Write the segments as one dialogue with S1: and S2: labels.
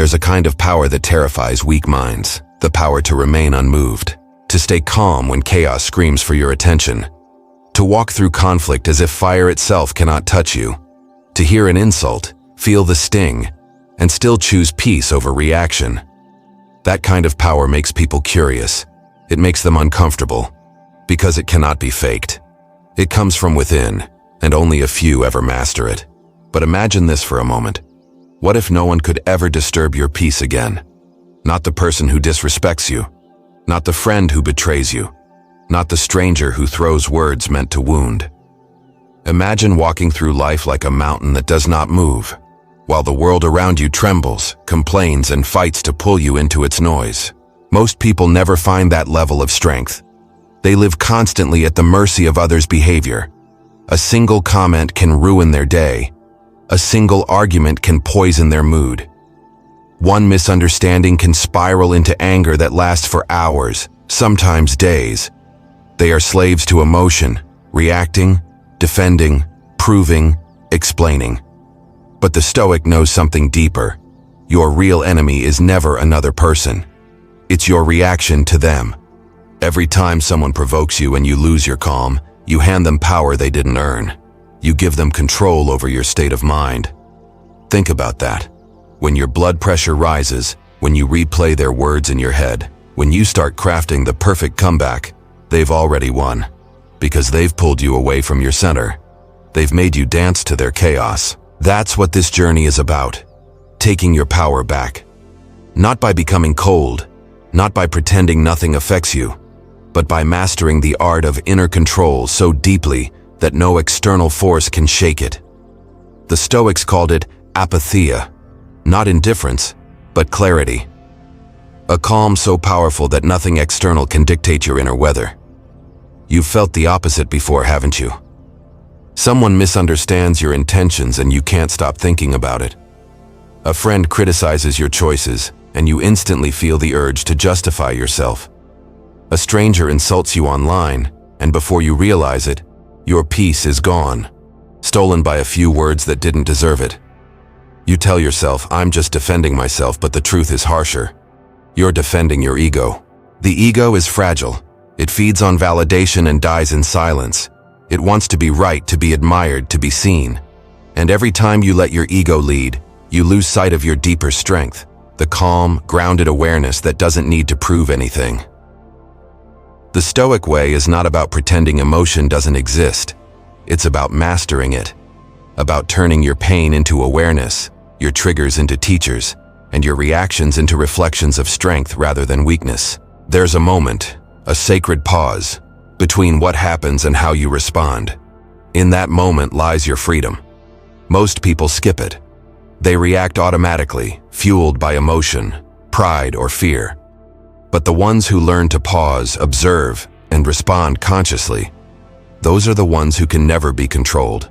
S1: There's a kind of power that terrifies weak minds, the power to remain unmoved, to stay calm when chaos screams for your attention, to walk through conflict as if fire itself cannot touch you, to hear an insult, feel the sting, and still choose peace over reaction. That kind of power makes people curious. It makes them uncomfortable, because it cannot be faked. It comes from within, and only a few ever master it. But imagine this for a moment. What if no one could ever disturb your peace again? Not the person who disrespects you, not the friend who betrays you, not the stranger who throws words meant to wound. Imagine walking through life like a mountain that does not move, while the world around you trembles, complains, and fights to pull you into its noise. Most people never find that level of strength. They live constantly at the mercy of others' behavior. A single comment can ruin their day. A single argument can poison their mood. One misunderstanding can spiral into anger that lasts for hours, sometimes days. They are slaves to emotion, reacting, defending, proving, explaining. But the Stoic knows something deeper. Your real enemy is never another person. It's your reaction to them. Every time someone provokes you and you lose your calm, you hand them power they didn't earn. You give them control over your state of mind. Think about that. When your blood pressure rises, when you replay their words in your head, when you start crafting the perfect comeback, they've already won. Because they've pulled you away from your center. They've made you dance to their chaos. That's what this journey is about. Taking your power back. Not by becoming cold, not by pretending nothing affects you, but by mastering the art of inner control so deeply that no external force can shake it. The Stoics called it apatheia, not indifference, but clarity. A calm so powerful that nothing external can dictate your inner weather. You've felt the opposite before, haven't you? Someone misunderstands your intentions and you can't stop thinking about it. A friend criticizes your choices and you instantly feel the urge to justify yourself. A stranger insults you online, and before you realize it, your peace is gone, stolen by a few words that didn't deserve it. You tell yourself, I'm just defending myself, but the truth is harsher. You're defending your ego. The ego is fragile. It feeds on validation and dies in silence. It wants to be right, to be admired, to be seen. And every time you let your ego lead, you lose sight of your deeper strength, the calm, grounded awareness that doesn't need to prove anything. The Stoic way is not about pretending emotion doesn't exist. It's about mastering it, about turning your pain into awareness, your triggers into teachers, and your reactions into reflections of strength rather than weakness. There's a moment, a sacred pause, between what happens and how you respond. In that moment lies your freedom. Most people skip it. They react automatically, fueled by emotion, pride, or fear. But the ones who learn to pause, observe, and respond consciously, those are the ones who can never be controlled,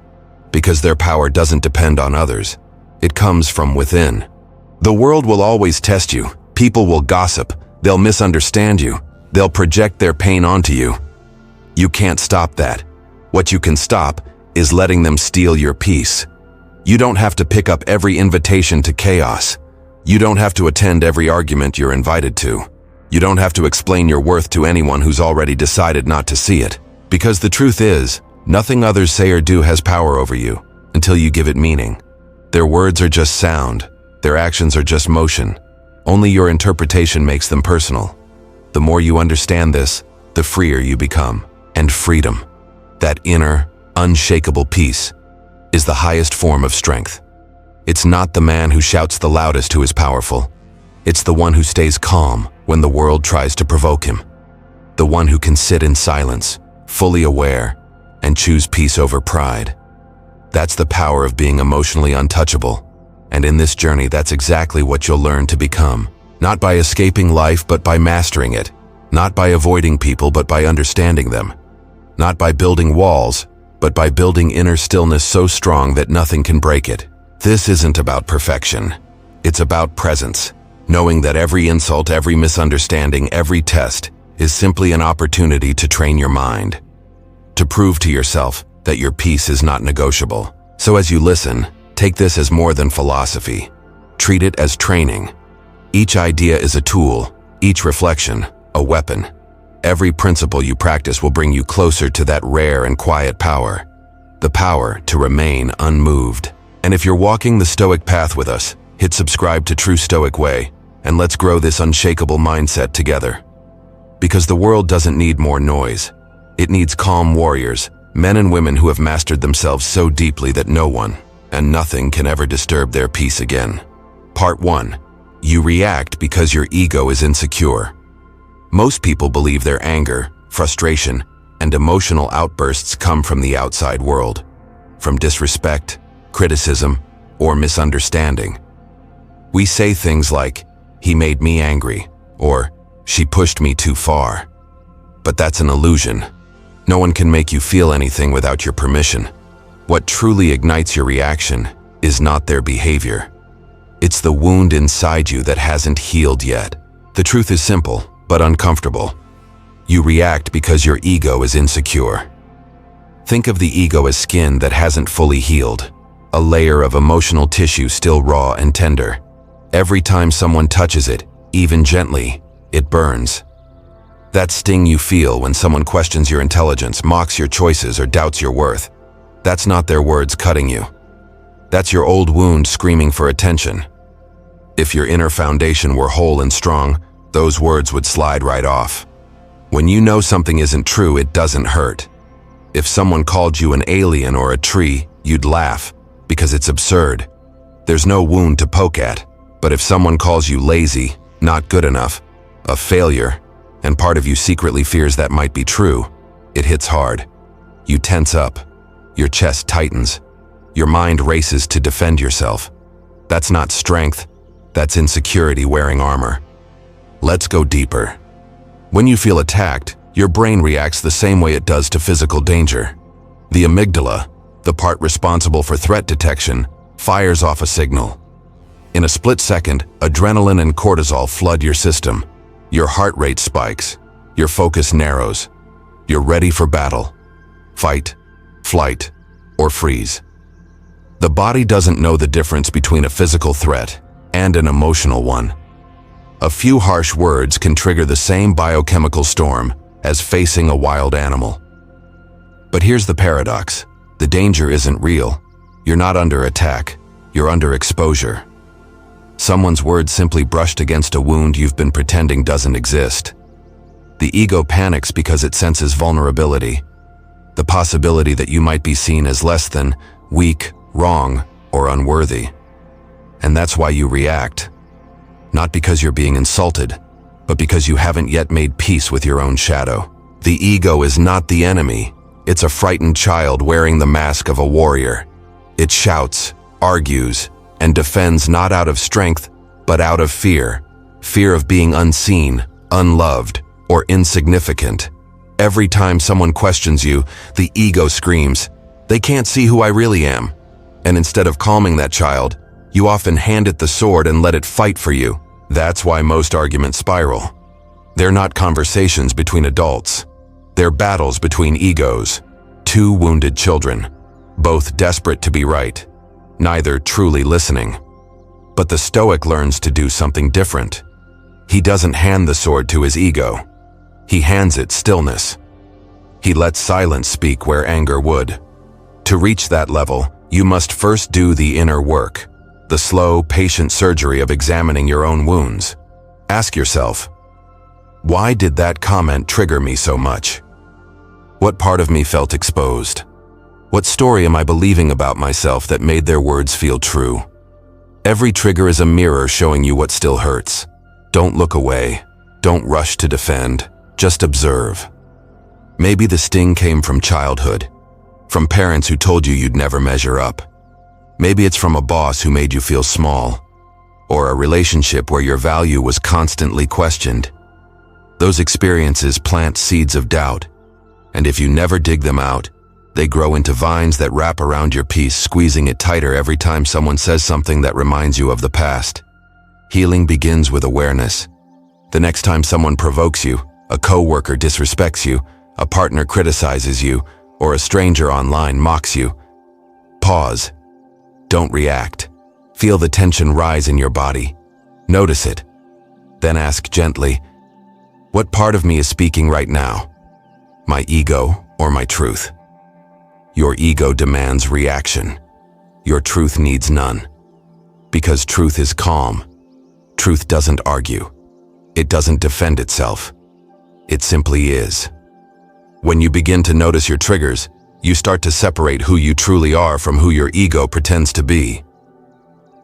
S1: because their power doesn't depend on others. It comes from within. The world will always test you. People will gossip. They'll misunderstand you. They'll project their pain onto you. You can't stop that. What you can stop is letting them steal your peace. You don't have to pick up every invitation to chaos. You don't have to attend every argument you're invited to. You don't have to explain your worth to anyone who's already decided not to see it. Because the truth is, nothing others say or do has power over you until you give it meaning. Their words are just sound. Their actions are just motion. Only your interpretation makes them personal. The more you understand this, the freer you become. And freedom, that inner, unshakable peace, is the highest form of strength. It's not the man who shouts the loudest who is powerful. It's the one who stays calm when the world tries to provoke him. The one who can sit in silence, fully aware, and choose peace over pride. That's the power of being emotionally untouchable. And in this journey, that's exactly what you'll learn to become. Not by escaping life, but by mastering it. Not by avoiding people, but by understanding them. Not by building walls, but by building inner stillness so strong that nothing can break it. This isn't about perfection. It's about presence. Knowing that every insult, every misunderstanding, every test is simply an opportunity to train your mind. To prove to yourself that your peace is not negotiable. So as you listen, take this as more than philosophy. Treat it as training. Each idea is a tool, each reflection, a weapon. Every principle you practice will bring you closer to that rare and quiet power, the power to remain unmoved. And if you're walking the Stoic path with us, hit subscribe to True Stoic Way, and let's grow this unshakable mindset together. Because the world doesn't need more noise. It needs calm warriors, men and women who have mastered themselves so deeply that no one and nothing can ever disturb their peace again. Part 1. You react because your ego is insecure. Most people believe their anger, frustration, and emotional outbursts come from the outside world, from disrespect, criticism, or misunderstanding. We say things like, "He made me angry," or "She pushed me too far." But that's an illusion. No one can make you feel anything without your permission. What truly ignites your reaction is not their behavior. It's the wound inside you that hasn't healed yet. The truth is simple, but uncomfortable. You react because your ego is insecure. Think of the ego as skin that hasn't fully healed, a layer of emotional tissue still raw and tender. Every time someone touches it, even gently, it burns. That sting you feel when someone questions your intelligence, mocks your choices, or doubts your worth, that's not their words cutting you. That's your old wound screaming for attention. If your inner foundation were whole and strong, those words would slide right off. When you know something isn't true, it doesn't hurt. If someone called you an alien or a tree, you'd laugh, because it's absurd. There's no wound to poke at. But if someone calls you lazy, not good enough, a failure, and part of you secretly fears that might be true, it hits hard. You tense up. Your chest tightens. Your mind races to defend yourself. That's not strength. That's insecurity wearing armor. Let's go deeper. When you feel attacked, your brain reacts the same way it does to physical danger. The amygdala, the part responsible for threat detection, fires off a signal. In a split second, adrenaline and cortisol flood your system. Your heart rate spikes. Your focus narrows. You're ready for battle. Fight, flight, or freeze. The body doesn't know the difference between a physical threat and an emotional one. A few harsh words can trigger the same biochemical storm as facing a wild animal. But here's the paradox. The danger isn't real. You're not under attack. You're under exposure. Someone's words simply brushed against a wound you've been pretending doesn't exist. The ego panics because it senses vulnerability, the possibility that you might be seen as less than, weak, wrong, or unworthy. And that's why you react. Not because you're being insulted, but because you haven't yet made peace with your own shadow. The ego is not the enemy. It's a frightened child wearing the mask of a warrior. It shouts, argues, and defends not out of strength, but out of fear. Fear of being unseen, unloved, or insignificant. Every time someone questions you, the ego screams, "They can't see who I really am." And instead of calming that child, you often hand it the sword and let it fight for you. That's why most arguments spiral. They're not conversations between adults. They're battles between egos. Two wounded children, both desperate to be right, neither truly listening. But the Stoic learns to do something different. He doesn't hand the sword to his ego. He hands it stillness. He lets silence speak where anger would. To reach that level, you must first do the inner work, the slow, patient surgery of examining your own wounds. Ask yourself, why did that comment trigger me so much? What part of me felt exposed? What story am I believing about myself that made their words feel true? Every trigger is a mirror showing you what still hurts. Don't look away. Don't rush to defend. Just observe. Maybe the sting came from childhood, from parents who told you you'd never measure up. Maybe it's from a boss who made you feel small, or a relationship where your value was constantly questioned. Those experiences plant seeds of doubt, and if you never dig them out, they grow into vines that wrap around your peace, squeezing it tighter every time someone says something that reminds you of the past. Healing begins with awareness. The next time someone provokes you, a coworker disrespects you, a partner criticizes you, or a stranger online mocks you, pause. Don't react. Feel the tension rise in your body. Notice it. Then ask gently, what part of me is speaking right now? My ego or my truth? Your ego demands reaction. Your truth needs none. Because truth is calm. Truth doesn't argue. It doesn't defend itself. It simply is. When you begin to notice your triggers, you start to separate who you truly are from who your ego pretends to be.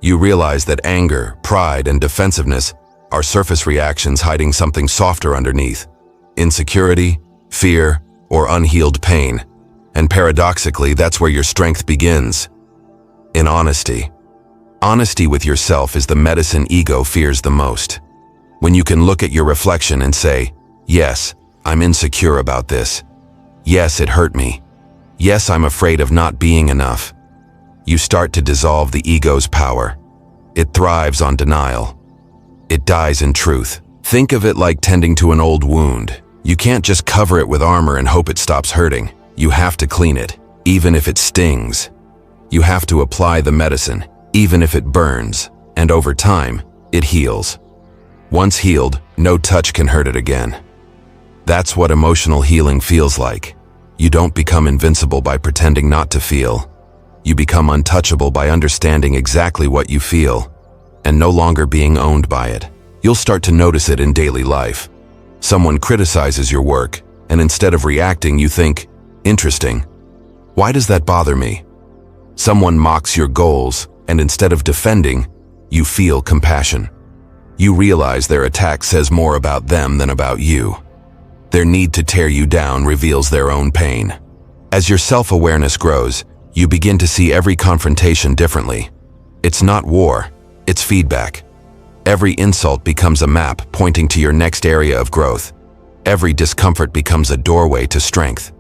S1: You realize that anger, pride, and defensiveness are surface reactions hiding something softer underneath: insecurity, fear, or unhealed pain. And paradoxically, that's where your strength begins. In honesty. Honesty with yourself is the medicine ego fears the most. When you can look at your reflection and say, yes, I'm insecure about this. Yes, it hurt me. Yes, I'm afraid of not being enough. You start to dissolve the ego's power. It thrives on denial. It dies in truth. Think of it like tending to an old wound. You can't just cover it with armor and hope it stops hurting. You have to clean it, even if it stings. You have to apply the medicine, even if it burns, and over time, it heals. Once healed, no touch can hurt it again. That's what emotional healing feels like. You don't become invincible by pretending not to feel. You become untouchable by understanding exactly what you feel, and no longer being owned by it. You'll start to notice it in daily life. Someone criticizes your work, and instead of reacting, you think, interesting. Why does that bother me? Someone mocks your goals, and instead of defending, you feel compassion. You realize their attack says more about them than about you. Their need to tear you down reveals their own pain. As your self-awareness grows, you begin to see every confrontation differently. It's not war, it's feedback. Every insult becomes a map pointing to your next area of growth. Every discomfort becomes a doorway to strength.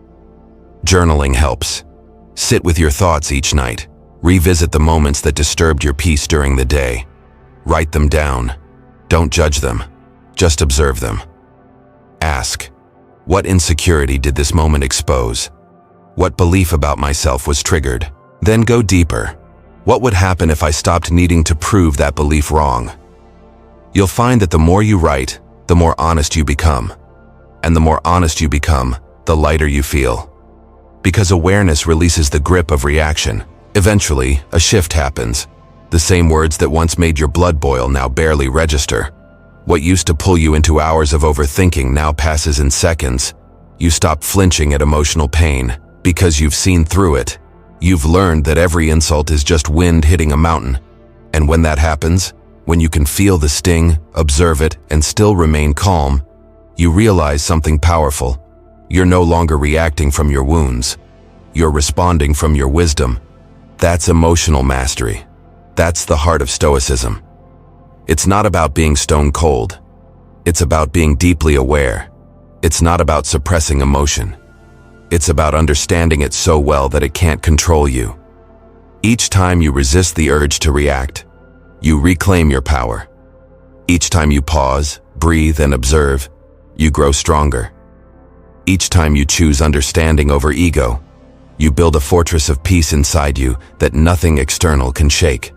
S1: Journaling helps. Sit with your thoughts each night. Revisit the moments that disturbed your peace during the day. Write them down. Don't judge them. Just observe them. Ask, what insecurity did this moment expose? What belief about myself was triggered? Then go deeper. What would happen if I stopped needing to prove that belief wrong? You'll find that the more you write, the more honest you become. And the more honest you become, the lighter you feel. Because awareness releases the grip of reaction. Eventually, a shift happens. The same words that once made your blood boil now barely register. What used to pull you into hours of overthinking now passes in seconds. You stop flinching at emotional pain because you've seen through it. You've learned that every insult is just wind hitting a mountain. And when that happens, when you can feel the sting, observe it, and still remain calm, you realize something powerful. You're no longer reacting from your wounds. You're responding from your wisdom. That's emotional mastery. That's the heart of Stoicism. It's not about being stone cold. It's about being deeply aware. It's not about suppressing emotion. It's about understanding it so well that it can't control you. Each time you resist the urge to react, you reclaim your power. Each time you pause, breathe, and observe, you grow stronger. Each time you choose understanding over ego, you build a fortress of peace inside you that nothing external can shake.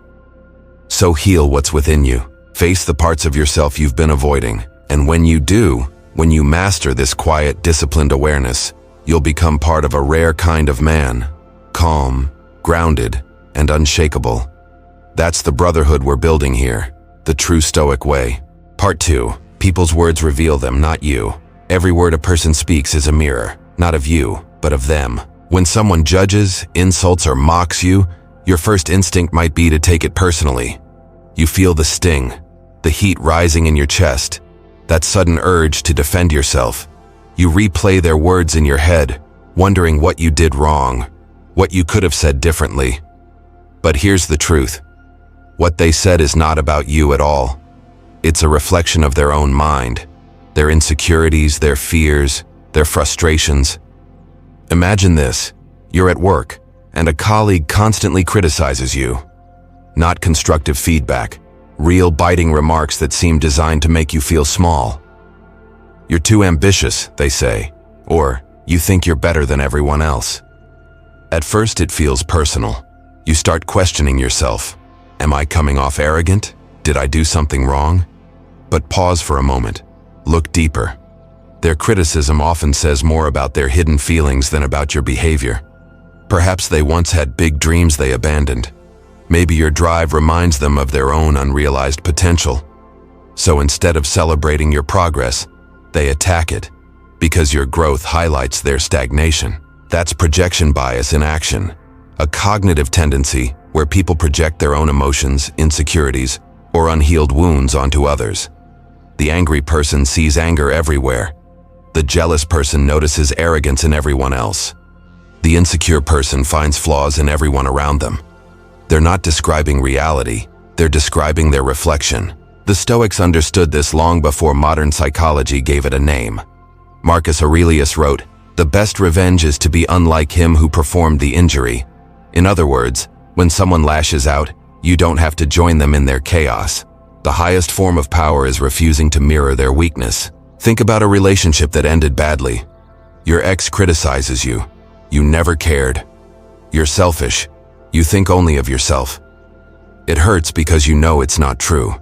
S1: So heal what's within you. Face the parts of yourself you've been avoiding. And when you do, when you master this quiet, disciplined awareness, you'll become part of a rare kind of man, calm, grounded, and unshakable. That's the brotherhood we're building here, the true Stoic way. Part 2. People's words reveal them, not you. Every word a person speaks is a mirror, not of you, but of them. When someone judges, insults, or mocks you, your first instinct might be to take it personally. You feel the sting, the heat rising in your chest, that sudden urge to defend yourself. You replay their words in your head, wondering what you did wrong, what you could have said differently. But here's the truth. What they said is not about you at all. It's a reflection of their own mind, their insecurities, their fears, their frustrations. Imagine this. You're at work, and a colleague constantly criticizes you. Not constructive feedback, real biting remarks that seem designed to make you feel small. You're too ambitious, they say, or you think you're better than everyone else. At first it feels personal. You start questioning yourself. Am I coming off arrogant? Did I do something wrong? But pause for a moment. Look deeper. Their criticism often says more about their hidden feelings than about your behavior. Perhaps they once had big dreams they abandoned. Maybe your drive reminds them of their own unrealized potential. So instead of celebrating your progress, they attack it, because your growth highlights their stagnation. That's projection bias in action, a cognitive tendency where people project their own emotions, insecurities, or unhealed wounds onto others. The angry person sees anger everywhere. The jealous person notices arrogance in everyone else. The insecure person finds flaws in everyone around them. They're not describing reality, they're describing their reflection. The Stoics understood this long before modern psychology gave it a name. Marcus Aurelius wrote, "The best revenge is to be unlike him who performed the injury." In other words, when someone lashes out, you don't have to join them in their chaos. The highest form of power is refusing to mirror their weakness. Think about a relationship that ended badly. Your ex criticizes you. You never cared. You're selfish. You think only of yourself. It hurts because you know it's not true.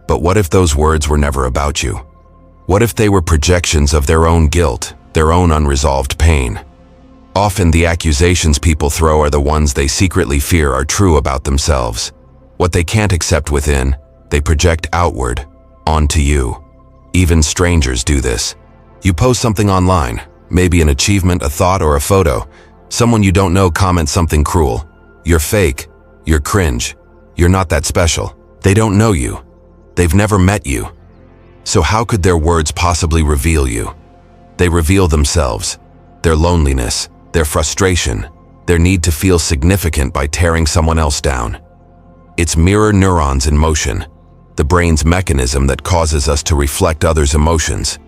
S1: But what if those words were never about you? What if they were projections of their own guilt, their own unresolved pain? Often the accusations people throw are the ones they secretly fear are true about themselves. What they can't accept within, they project outward, onto you. Even strangers do this. You post something online, maybe an achievement, a thought, or a photo. Someone you don't know comments something cruel. You're fake. You're cringe. You're not that special. They don't know you. They've never met you. So how could their words possibly reveal you? They reveal themselves, their loneliness, their frustration, their need to feel significant by tearing someone else down. It's mirror neurons in motion, the brain's mechanism that causes us to reflect others' emotions.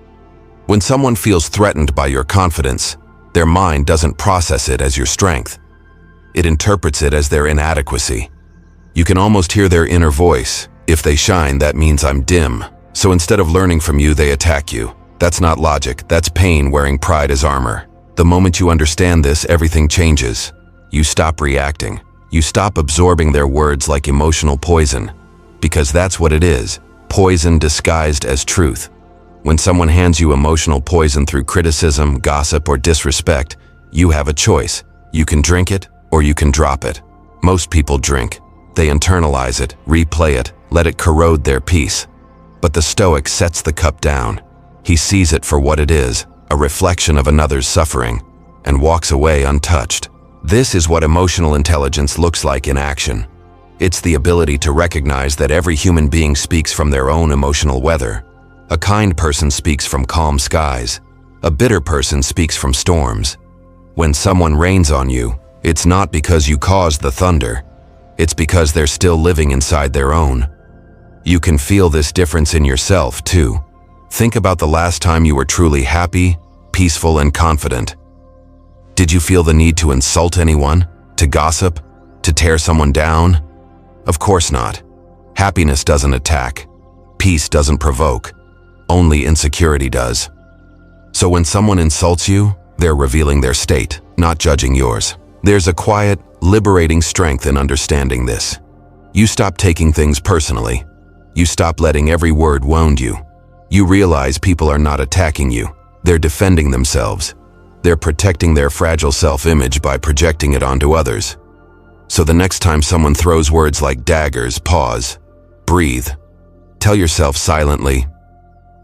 S1: When someone feels threatened by your confidence, their mind doesn't process it as your strength. It interprets it as their inadequacy. You can almost hear their inner voice. If they shine, that means I'm dim. So instead of learning from you, they attack you. That's not logic, that's pain wearing pride as armor. The moment you understand this, everything changes. You stop reacting. You stop absorbing their words like emotional poison. Because that's what it is, poison disguised as truth. When someone hands you emotional poison through criticism, gossip, or disrespect, you have a choice. You can drink it, or you can drop it. Most people drink. They internalize it, replay it, let it corrode their peace. But the Stoic sets the cup down. He sees it for what it is, a reflection of another's suffering, and walks away untouched. This is what emotional intelligence looks like in action. It's the ability to recognize that every human being speaks from their own emotional weather. A kind person speaks from calm skies. A bitter person speaks from storms. When someone rains on you, it's not because you caused the thunder. It's because they're still living inside their own. You can feel this difference in yourself, too. Think about the last time you were truly happy, peaceful, and confident. Did you feel the need to insult anyone? To gossip? To tear someone down? Of course not. Happiness doesn't attack. Peace doesn't provoke. Only insecurity does. So when someone insults you, they're revealing their state, not judging yours. There's a quiet, liberating strength in understanding this. You stop taking things personally. You stop letting every word wound you. You realize people are not attacking you. They're defending themselves. They're protecting their fragile self-image by projecting it onto others. So the next time someone throws words like daggers, pause, breathe. Tell yourself silently,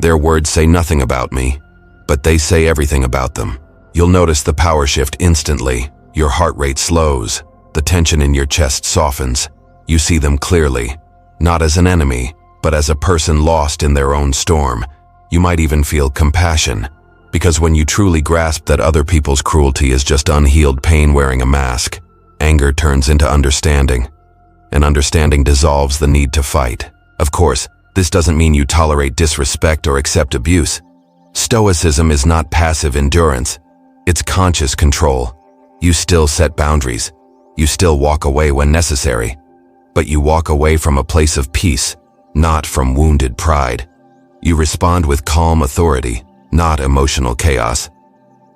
S1: their words say nothing about me, but they say everything about them. You'll notice the power shift instantly. Your heart rate slows. The tension in your chest softens. You see them clearly, not as an enemy, but as a person lost in their own storm. You might even feel compassion, because when you truly grasp that other people's cruelty is just unhealed pain wearing a mask, anger turns into understanding, and understanding dissolves the need to fight. Of course, this doesn't mean you tolerate disrespect or accept abuse. Stoicism is not passive endurance. It's conscious control. You still set boundaries. You still walk away when necessary. But you walk away from a place of peace, not from wounded pride. You respond with calm authority, not emotional chaos.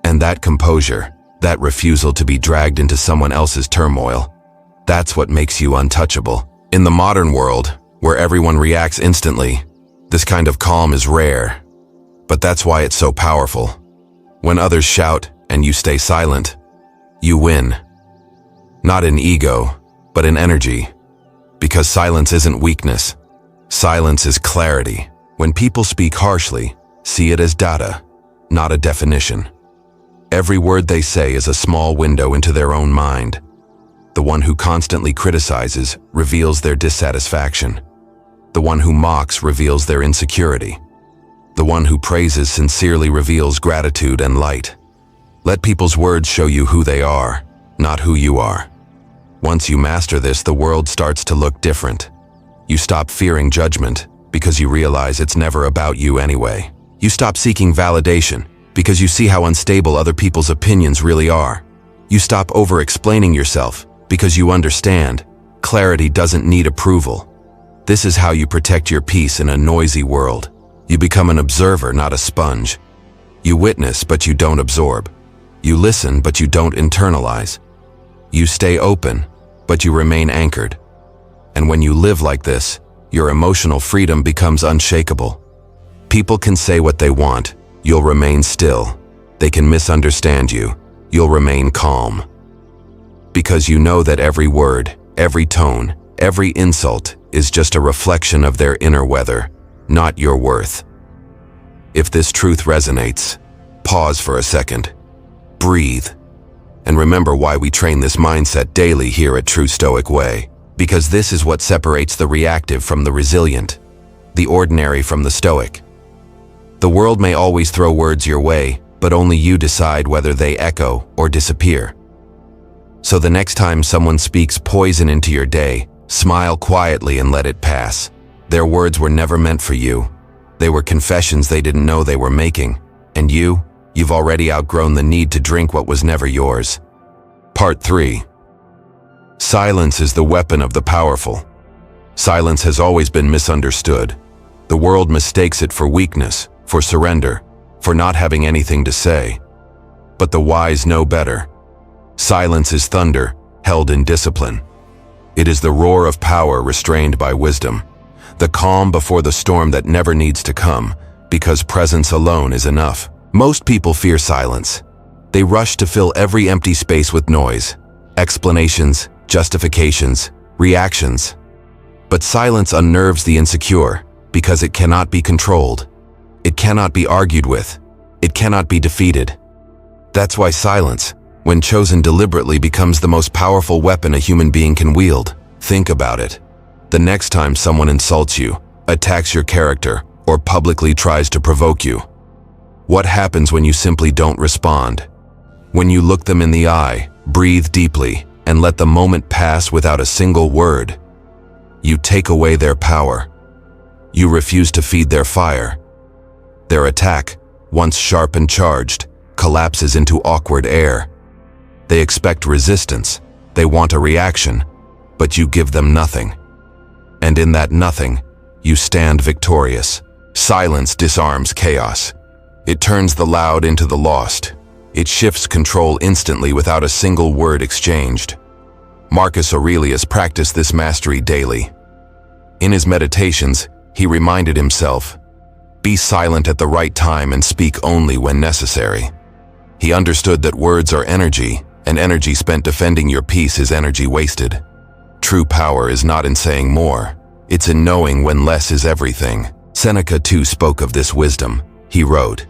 S1: And that composure, that refusal to be dragged into someone else's turmoil, that's what makes you untouchable. In the modern world, where everyone reacts instantly, This kind of calm is rare, but that's why it's so powerful. When others shout and you stay silent, you win. Not in ego, but in energy. Because silence isn't weakness. Silence is clarity. When people speak harshly, see it as data, not a definition. Every word they say is a small window into their own mind. The one who constantly criticizes reveals their dissatisfaction. The one who mocks reveals their insecurity. The one who praises sincerely reveals gratitude and light. Let people's words show you who they are, not who you are. Once you master this, the world starts to look different. You stop fearing judgment because you realize it's never about you anyway. You stop seeking validation because you see how unstable other people's opinions really are. You stop over-explaining yourself because you understand clarity doesn't need approval. This is how you protect your peace in a noisy world. You become an observer, not a sponge. You witness, but you don't absorb. You listen, but you don't internalize. You stay open, but you remain anchored. And when you live like this, your emotional freedom becomes unshakable. People can say what they want, you'll remain still. They can misunderstand you, you'll remain calm. Because you know that every word, every tone, every insult is just a reflection of their inner weather, not your worth. If this truth resonates, pause for a second, breathe, and remember why we train this mindset daily here at True Stoic Way. Because this is what separates the reactive from the resilient, the ordinary from the stoic. The world may always throw words your way, but only you decide whether they echo or disappear. So the next time someone speaks poison into your day, smile quietly and let it pass. Their words were never meant for you. They were confessions they didn't know they were making. And you've already outgrown the need to drink what was never yours. Part 3. Silence is the weapon of the powerful. Silence has always been misunderstood. The world mistakes it for weakness, for surrender, for not having anything to say. But the wise know better. Silence is thunder, held in discipline. It is the roar of power restrained by wisdom. The calm before the storm that never needs to come, because presence alone is enough. Most people fear silence. They rush to fill every empty space with noise, explanations, justifications, reactions. But silence unnerves the insecure because it cannot be controlled. It cannot be argued with. It cannot be defeated. That's why silence, when chosen deliberately, becomes the most powerful weapon a human being can wield. Think about it. The next time someone insults you, attacks your character, or publicly tries to provoke you, what happens when you simply don't respond? When you look them in the eye, breathe deeply, and let the moment pass without a single word. You take away their power. You refuse to feed their fire. Their attack, once sharp and charged, collapses into awkward air. They expect resistance. They want a reaction, but you give them nothing. And in that nothing, you stand victorious. Silence disarms chaos. It turns the loud into the lost. It shifts control instantly without a single word exchanged. Marcus Aurelius practiced this mastery daily. In his meditations, he reminded himself, "Be silent at the right time and speak only when necessary." He understood that words are energy, and energy spent defending your peace is energy wasted. True power is not in saying more. It's in knowing when less is everything. Seneca too spoke of this wisdom. He wrote,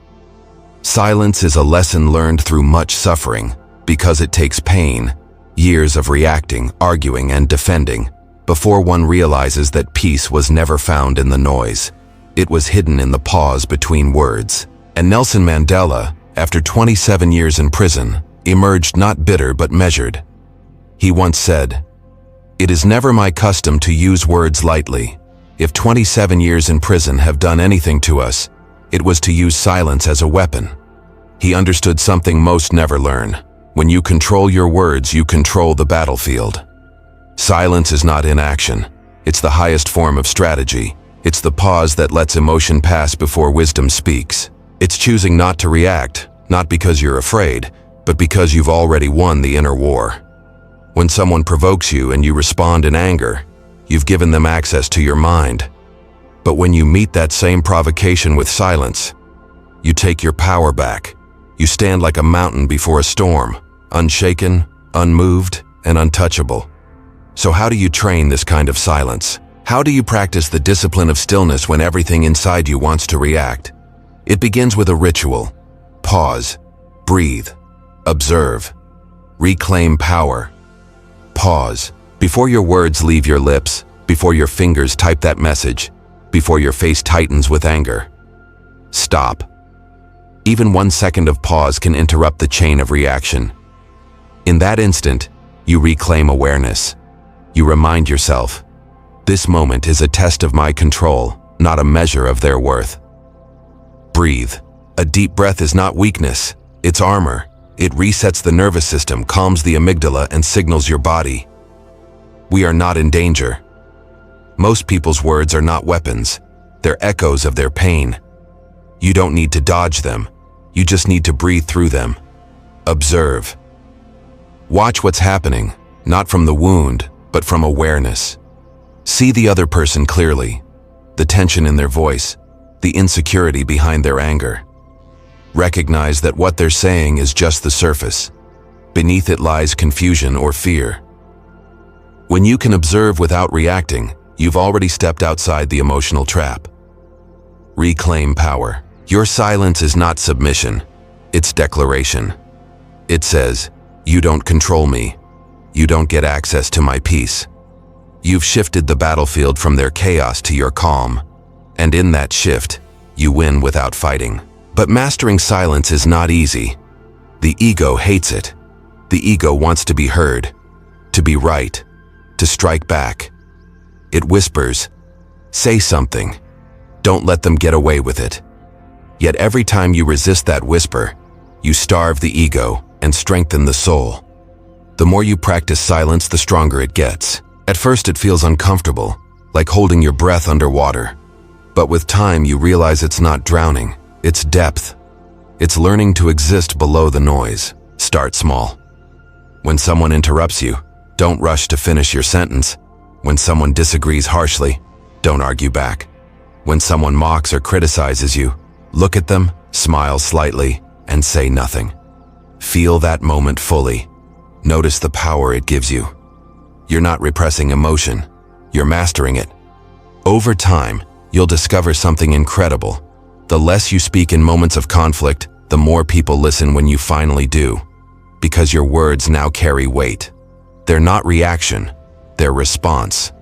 S1: "Silence is a lesson learned through much suffering, because it takes pain, years of reacting, arguing, and defending, before one realizes that peace was never found in the noise. It was hidden in the pause between words." And Nelson Mandela, after 27 years in prison, emerged not bitter but measured. He once said, "It is never my custom to use words lightly. If 27 years in prison have done anything to us, it was to use silence as a weapon." He understood something most never learn. When you control your words, you control the battlefield. Silence is not inaction. It's the highest form of strategy. It's the pause that lets emotion pass before wisdom speaks. It's choosing not to react, not because you're afraid, but because you've already won the inner war. When someone provokes you and you respond in anger, you've given them access to your mind. But when you meet that same provocation with silence, you take your power back. You stand like a mountain before a storm, unshaken, unmoved, and untouchable. So how do you train this kind of silence? How do you practice the discipline of stillness when everything inside you wants to react? It begins with a ritual. Pause, breathe, observe, reclaim power. Pause. Before your words leave your lips, before your fingers type that message, before your face tightens with anger. Stop. Even 1 second of pause can interrupt the chain of reaction. In that instant, you reclaim awareness. You remind yourself, this moment is a test of my control, not a measure of their worth. Breathe. A deep breath is not weakness, it's armor. It resets the nervous system, calms the amygdala, and signals your body. We are not in danger. Most people's words are not weapons. They're echoes of their pain. You don't need to dodge them. You just need to breathe through them. Observe. Watch what's happening, not from the wound, but from awareness. See the other person clearly, the tension in their voice, the insecurity behind their anger. Recognize that what they're saying is just the surface. Beneath it lies confusion or fear. When you can observe without reacting, you've already stepped outside the emotional trap. Reclaim power. Your silence is not submission, it's declaration. It says, you don't control me. You don't get access to my peace. You've shifted the battlefield from their chaos to your calm. And in that shift, you win without fighting. But mastering silence is not easy. The ego hates it. The ego wants to be heard, to be right, to strike back. It whispers, say something. Don't let them get away with it. Yet every time you resist that whisper, you starve the ego and strengthen the soul. The more you practice silence, the stronger it gets. At first it feels uncomfortable, like holding your breath underwater. But with time you realize it's not drowning, it's depth. It's learning to exist below the noise. Start small. When someone interrupts you, don't rush to finish your sentence. When someone disagrees harshly, don't argue back. When someone mocks or criticizes you, look at them, smile slightly, and say nothing. Feel that moment fully. Notice the power it gives you. You're not repressing emotion, you're mastering it. Over time, you'll discover something incredible. The less you speak in moments of conflict, the more people listen when you finally do. Because your words now carry weight. They're not reaction, they're response.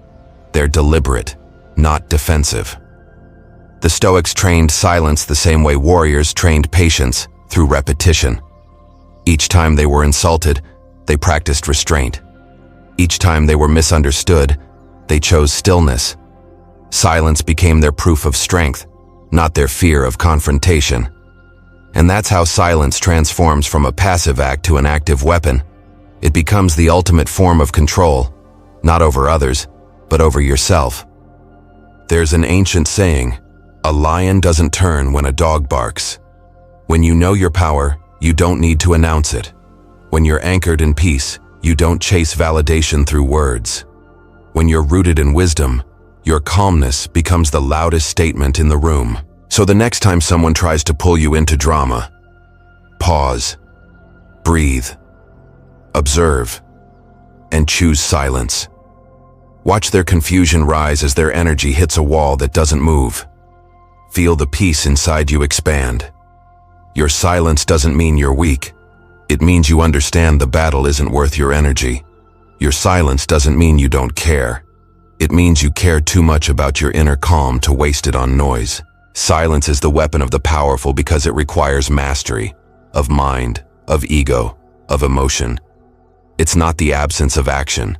S1: They're deliberate, not defensive. The Stoics trained silence the same way warriors trained patience, through repetition. Each time they were insulted, they practiced restraint. Each time they were misunderstood, they chose stillness. Silence became their proof of strength, not their fear of confrontation. And that's how silence transforms from a passive act to an active weapon. It becomes the ultimate form of control, not over others, but over yourself. There's an ancient saying, a lion doesn't turn when a dog barks. When you know your power, you don't need to announce it. When you're anchored in peace, you don't chase validation through words. When you're rooted in wisdom, your calmness becomes the loudest statement in the room. So the next time someone tries to pull you into drama, pause, breathe, observe, and choose silence. Watch their confusion rise as their energy hits a wall that doesn't move. Feel the peace inside you expand. Your silence doesn't mean you're weak. It means you understand the battle isn't worth your energy. Your silence doesn't mean you don't care. It means you care too much about your inner calm to waste it on noise. Silence is the weapon of the powerful because it requires mastery, of mind, of ego, of emotion. It's not the absence of action.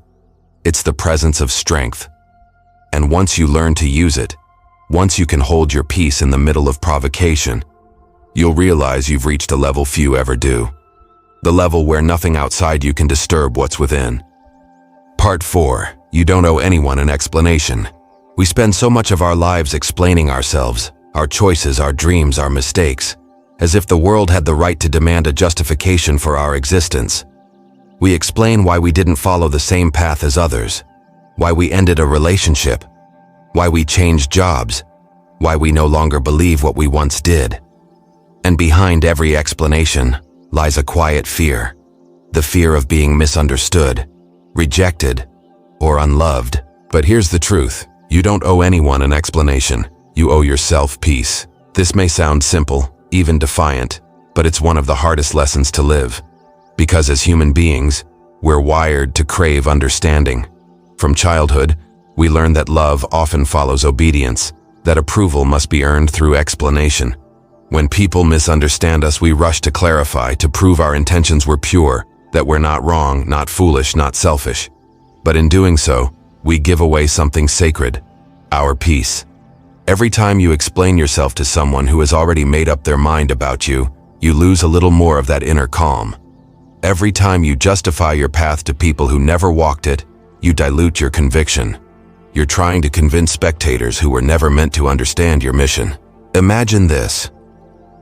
S1: It's the presence of strength. And once you learn to use it, once you can hold your peace in the middle of provocation, you'll realize you've reached a level few ever do. The level where nothing outside you can disturb what's within. Part 4. You don't owe anyone an explanation. We spend so much of our lives explaining ourselves, our choices, our dreams, our mistakes, as if the world had the right to demand a justification for our existence. We explain why we didn't follow the same path as others, why we ended a relationship, why we changed jobs, why we no longer believe what we once did. And behind every explanation lies a quiet fear, the fear of being misunderstood, rejected, or unloved. But here's the truth. You don't owe anyone an explanation. You owe yourself peace. This may sound simple, even defiant, but it's one of the hardest lessons to live. Because as human beings, we're wired to crave understanding. From childhood, we learn that love often follows obedience, that approval must be earned through explanation. When people misunderstand us, we rush to clarify, to prove our intentions were pure, that we're not wrong, not foolish, not selfish. But in doing so, we give away something sacred, our peace. Every time you explain yourself to someone who has already made up their mind about you, you lose a little more of that inner calm. Every time you justify your path to people who never walked it, you dilute your conviction. You're trying to convince spectators who were never meant to understand your mission. Imagine this.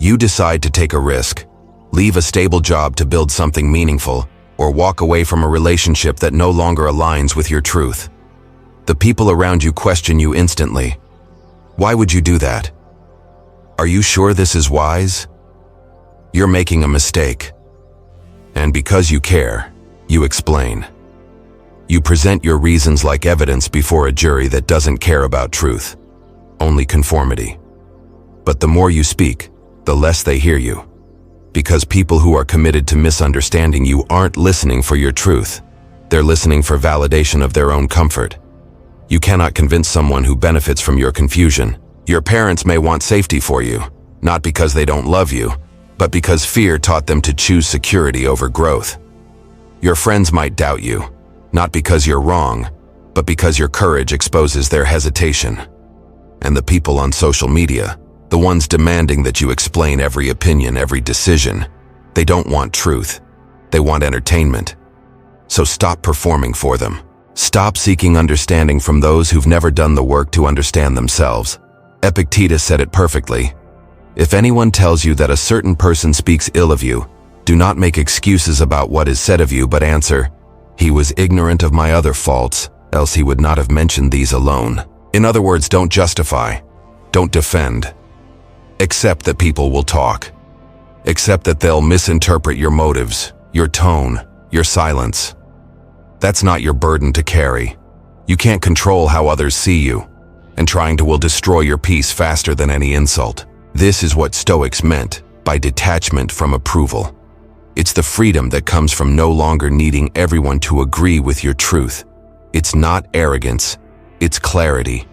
S1: You decide to take a risk, leave a stable job to build something meaningful, or walk away from a relationship that no longer aligns with your truth. The people around you question you instantly. Why would you do that? Are you sure this is wise? You're making a mistake. And because you care, you explain. You present your reasons like evidence before a jury that doesn't care about truth, only conformity. But the more you speak, the less they hear you. Because people who are committed to misunderstanding you aren't listening for your truth. They're listening for validation of their own comfort. You cannot convince someone who benefits from your confusion. Your parents may want safety for you, not because they don't love you, but because fear taught them to choose security over growth. Your friends might doubt you, not because you're wrong, but because your courage exposes their hesitation. And the people on social media, the ones demanding that you explain every opinion, every decision, they don't want truth. They want entertainment. So stop performing for them. Stop seeking understanding from those who've never done the work to understand themselves. Epictetus said it perfectly. If anyone tells you that a certain person speaks ill of you, do not make excuses about what is said of you, but answer, "He was ignorant of my other faults, else he would not have mentioned these alone." In other words, don't justify, don't defend. Accept that people will talk. Accept that they'll misinterpret your motives, your tone, your silence. That's not your burden to carry. You can't control how others see you, and trying to will destroy your peace faster than any insult. This is what Stoics meant by detachment from approval. It's the freedom that comes from no longer needing everyone to agree with your truth. It's not arrogance, it's clarity.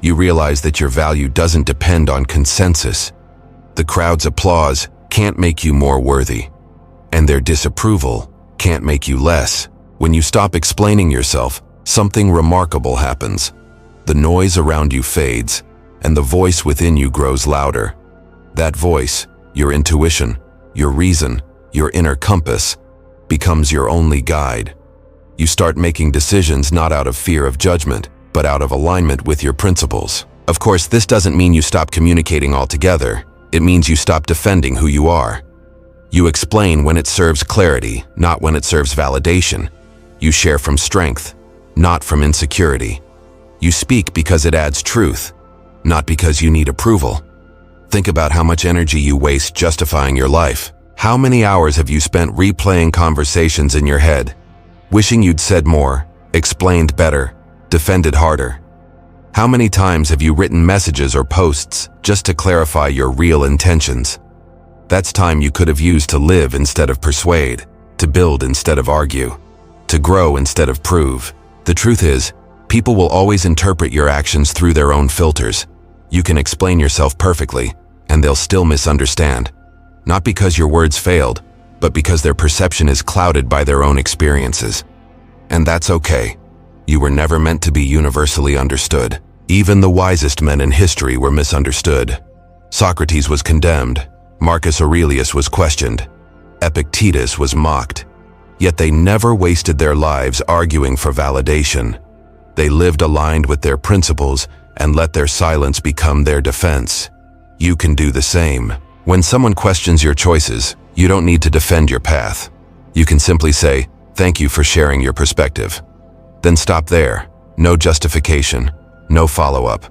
S1: You realize that your value doesn't depend on consensus. The crowd's applause can't make you more worthy, and their disapproval can't make you less. When you stop explaining yourself, something remarkable happens. The noise around you fades, and the voice within you grows louder. That voice, your intuition, your reason, your inner compass, becomes your only guide. You start making decisions not out of fear of judgment, but out of alignment with your principles. Of course, this doesn't mean you stop communicating altogether. It means you stop defending who you are. You explain when it serves clarity, not when it serves validation. You share from strength, not from insecurity. You speak because it adds truth, not because you need approval. Think about how much energy you waste justifying your life. How many hours have you spent replaying conversations in your head, wishing you'd said more, explained better, defended harder? How many times have you written messages or posts just to clarify your real intentions? That's time you could have used to live instead of persuade, to build instead of argue, to grow instead of prove. The truth is, people will always interpret your actions through their own filters. You can explain yourself perfectly, and they'll still misunderstand. Not because your words failed, but because their perception is clouded by their own experiences. And that's okay. You were never meant to be universally understood. Even the wisest men in history were misunderstood. Socrates was condemned. Marcus Aurelius was questioned. Epictetus was mocked. Yet they never wasted their lives arguing for validation. They lived aligned with their principles and let their silence become their defense. You can do the same. When someone questions your choices, you don't need to defend your path. You can simply say, "Thank you for sharing your perspective." Then stop there. No justification, no follow-up.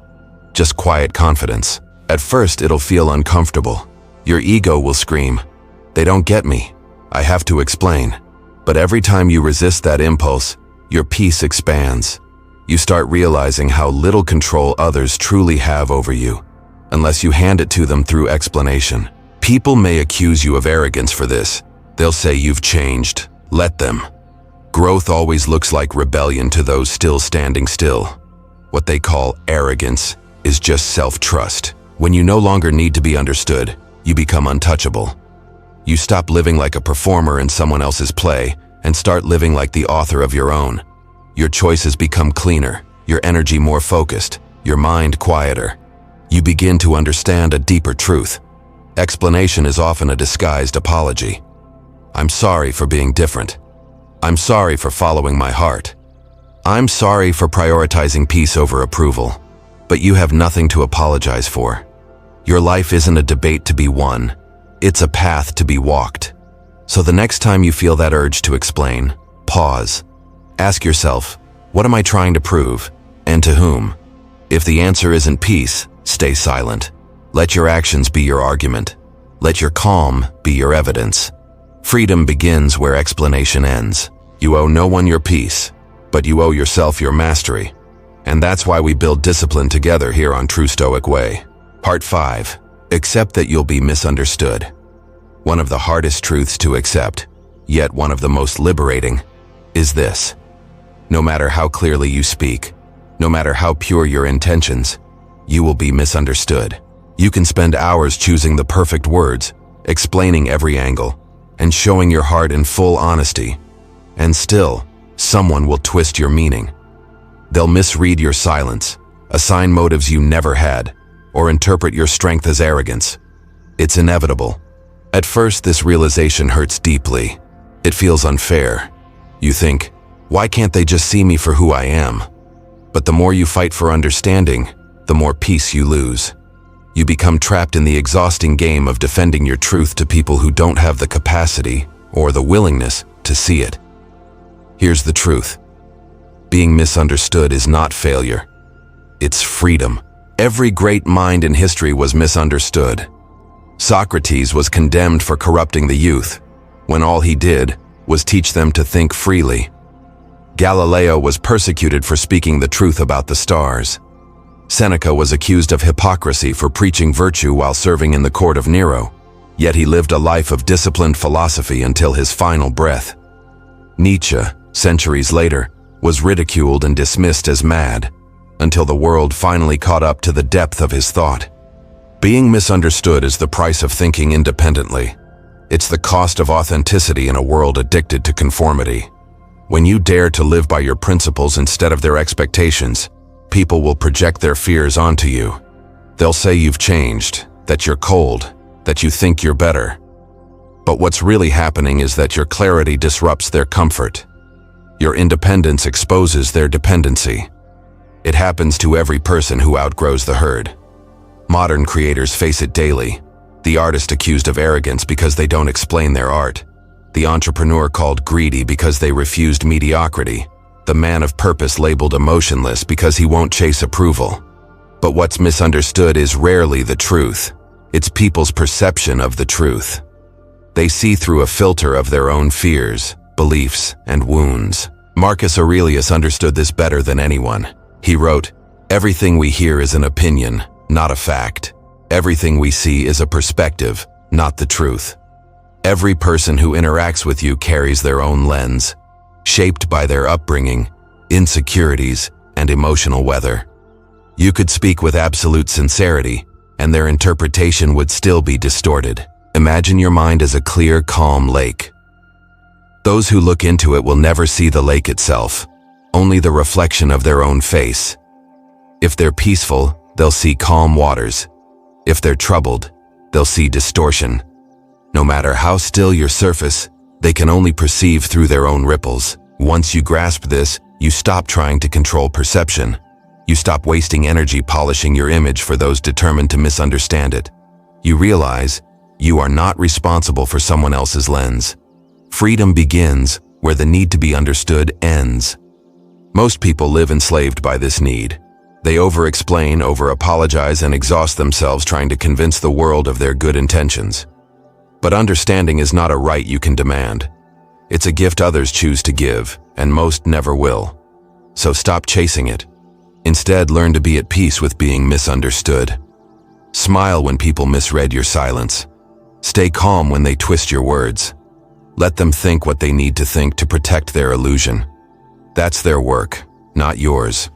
S1: just quiet confidence. At first, it'll feel uncomfortable. Your ego will scream, "They don't get me. I have to explain." But every time you resist that impulse, your peace expands. You start realizing how little control others truly have over you, unless you hand it to them through explanation. People may accuse you of arrogance for this. They'll say you've changed. Let them. Growth always looks like rebellion to those still standing still. What they call arrogance is just self-trust. When you no longer need to be understood, you become untouchable. You stop living like a performer in someone else's play and start living like the author of your own. Your choices become cleaner, your energy more focused, your mind quieter. You begin to understand a deeper truth. Explanation is often a disguised apology. I'm sorry for being different. I'm sorry for following my heart. I'm sorry for prioritizing peace over approval. But you have nothing to apologize for. Your life isn't a debate to be won. It's a path to be walked. So the next time you feel that urge to explain, pause. Ask yourself, what am I trying to prove, and to whom? If the answer isn't peace, stay silent. Let your actions be your argument. Let your calm be your evidence. Freedom begins where explanation ends. You owe no one your peace, but you owe yourself your mastery. And that's why we build discipline together here on True Stoic Way. Part 5. Accept that you'll be misunderstood. One of the hardest truths to accept, yet one of the most liberating, is this. No matter how clearly you speak, no matter how pure your intentions, you will be misunderstood. You can spend hours choosing the perfect words, explaining every angle, and showing your heart in full honesty. And still, someone will twist your meaning. They'll misread your silence, assign motives you never had, or interpret your strength as arrogance. It's inevitable. At first, this realization hurts deeply. It feels unfair. You think, why can't they just see me for who I am? But the more you fight for understanding, the more peace you lose. You become trapped in the exhausting game of defending your truth to people who don't have the capacity or the willingness to see it. Here's the truth. Being misunderstood is not failure. It's freedom. Every great mind in history was misunderstood. Socrates was condemned for corrupting the youth, when all he did was teach them to think freely. Galileo was persecuted for speaking the truth about the stars. Seneca was accused of hypocrisy for preaching virtue while serving in the court of Nero, yet he lived a life of disciplined philosophy until his final breath. Nietzsche, centuries later, was ridiculed and dismissed as mad, until the world finally caught up to the depth of his thought. Being misunderstood is the price of thinking independently. It's the cost of authenticity in a world addicted to conformity. When you dare to live by your principles instead of their expectations, people will project their fears onto you. They'll say you've changed, that you're cold, that you think you're better. But what's really happening is that your clarity disrupts their comfort. Your independence exposes their dependency. It happens to every person who outgrows the herd. Modern creators face it daily. The artist accused of arrogance because they don't explain their art. The entrepreneur called greedy because they refused mediocrity. The man of purpose labeled emotionless because he won't chase approval. But what's misunderstood is rarely the truth. It's people's perception of the truth. They see through a filter of their own fears, beliefs, and wounds. Marcus Aurelius understood this better than anyone. He wrote, "Everything we hear is an opinion, not a fact. Everything we see is a perspective, not the truth." Every person who interacts with you carries their own lens, shaped by their upbringing, insecurities, and emotional weather. You could speak with absolute sincerity, and their interpretation would still be distorted. Imagine your mind as a clear, calm lake. Those who look into it will never see the lake itself, only the reflection of their own face. If they're peaceful, they'll see calm waters. If they're troubled, they'll see distortion. No matter how still your surface, they can only perceive through their own ripples. Once you grasp this, you stop trying to control perception. You stop wasting energy polishing your image for those determined to misunderstand it. You realize you are not responsible for someone else's lens. Freedom begins where the need to be understood ends. Most people live enslaved by this need. They over-explain, over-apologize, and exhaust themselves trying to convince the world of their good intentions. But understanding is not a right you can demand. It's a gift others choose to give, and most never will. So stop chasing it. Instead, learn to be at peace with being misunderstood. Smile when people misread your silence. Stay calm when they twist your words. Let them think what they need to think to protect their illusion. That's their work, not yours.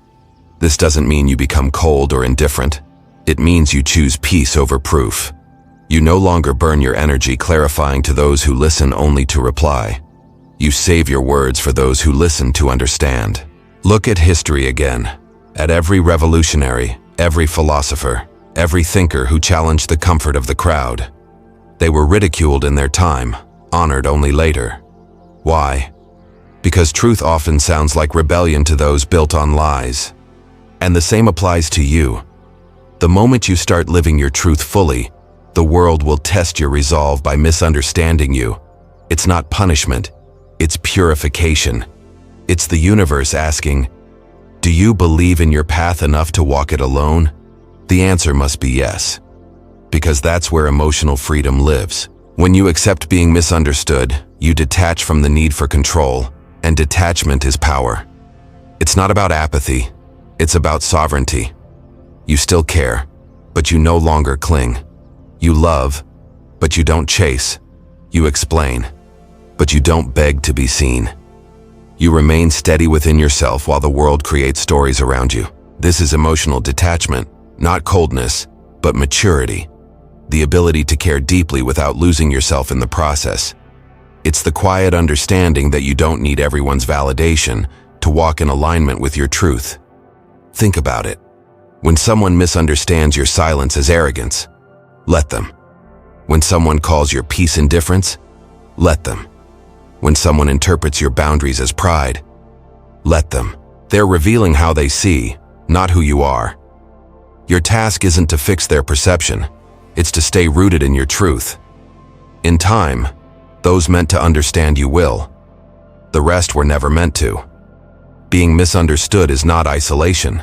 S1: This doesn't mean you become cold or indifferent. It means you choose peace over proof. You no longer burn your energy clarifying to those who listen only to reply. You save your words for those who listen to understand. Look at history again. At every revolutionary, every philosopher, every thinker who challenged the comfort of the crowd. They were ridiculed in their time, honored only later. Why? Because truth often sounds like rebellion to those built on lies. And the same applies to you. The moment you start living your truth fully, the world will test your resolve by misunderstanding you. It's not punishment, it's purification. It's the universe asking, do you believe in your path enough to walk it alone? The answer must be yes. Because that's where emotional freedom lives. When you accept being misunderstood, you detach from the need for control, and detachment is power. It's not about apathy, it's about sovereignty. You still care, but you no longer cling. You love, but you don't chase. You explain, but you don't beg to be seen. You remain steady within yourself while the world creates stories around you. This is emotional detachment, not coldness, but maturity. The ability to care deeply without losing yourself in the process. It's the quiet understanding that you don't need everyone's validation to walk in alignment with your truth. Think about it. When someone misunderstands your silence as arrogance, let them. When someone calls your peace indifference, let them. When someone interprets your boundaries as pride, let them. They're revealing how they see, not who you are. Your task isn't to fix their perception, it's to stay rooted in your truth. In time, those meant to understand you will. The rest were never meant to. Being misunderstood is not isolation,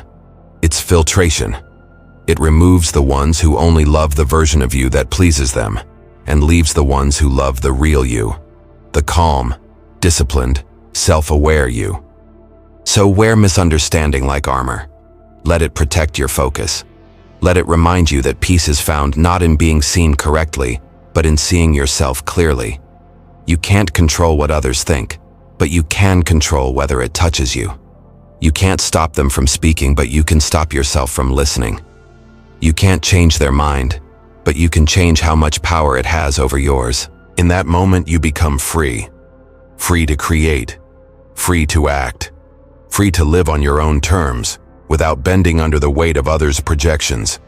S1: it's filtration. It removes the ones who only love the version of you that pleases them, and leaves the ones who love the real you. The calm, disciplined, self-aware you. So wear misunderstanding like armor. Let it protect your focus. Let it remind you that peace is found not in being seen correctly, but in seeing yourself clearly. You can't control what others think, but you can control whether it touches you. You can't stop them from speaking, but you can stop yourself from listening. You can't change their mind, but you can change how much power it has over yours. In that moment, you become free. Free to create. Free to act. Free to live on your own terms, without bending under the weight of others' projections.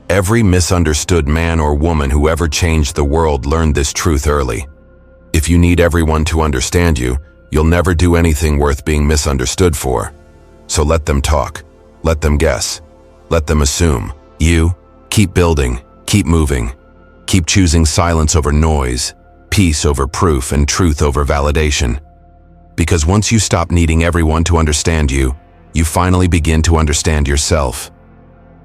S1: Every misunderstood man or woman who ever changed the world learned this truth early. If you need everyone to understand you, you'll never do anything worth being misunderstood for. So let them talk. Let them guess. Let them assume. You, keep building, keep moving. Keep choosing silence over noise, peace over proof, and truth over validation. Because once you stop needing everyone to understand you, you finally begin to understand yourself.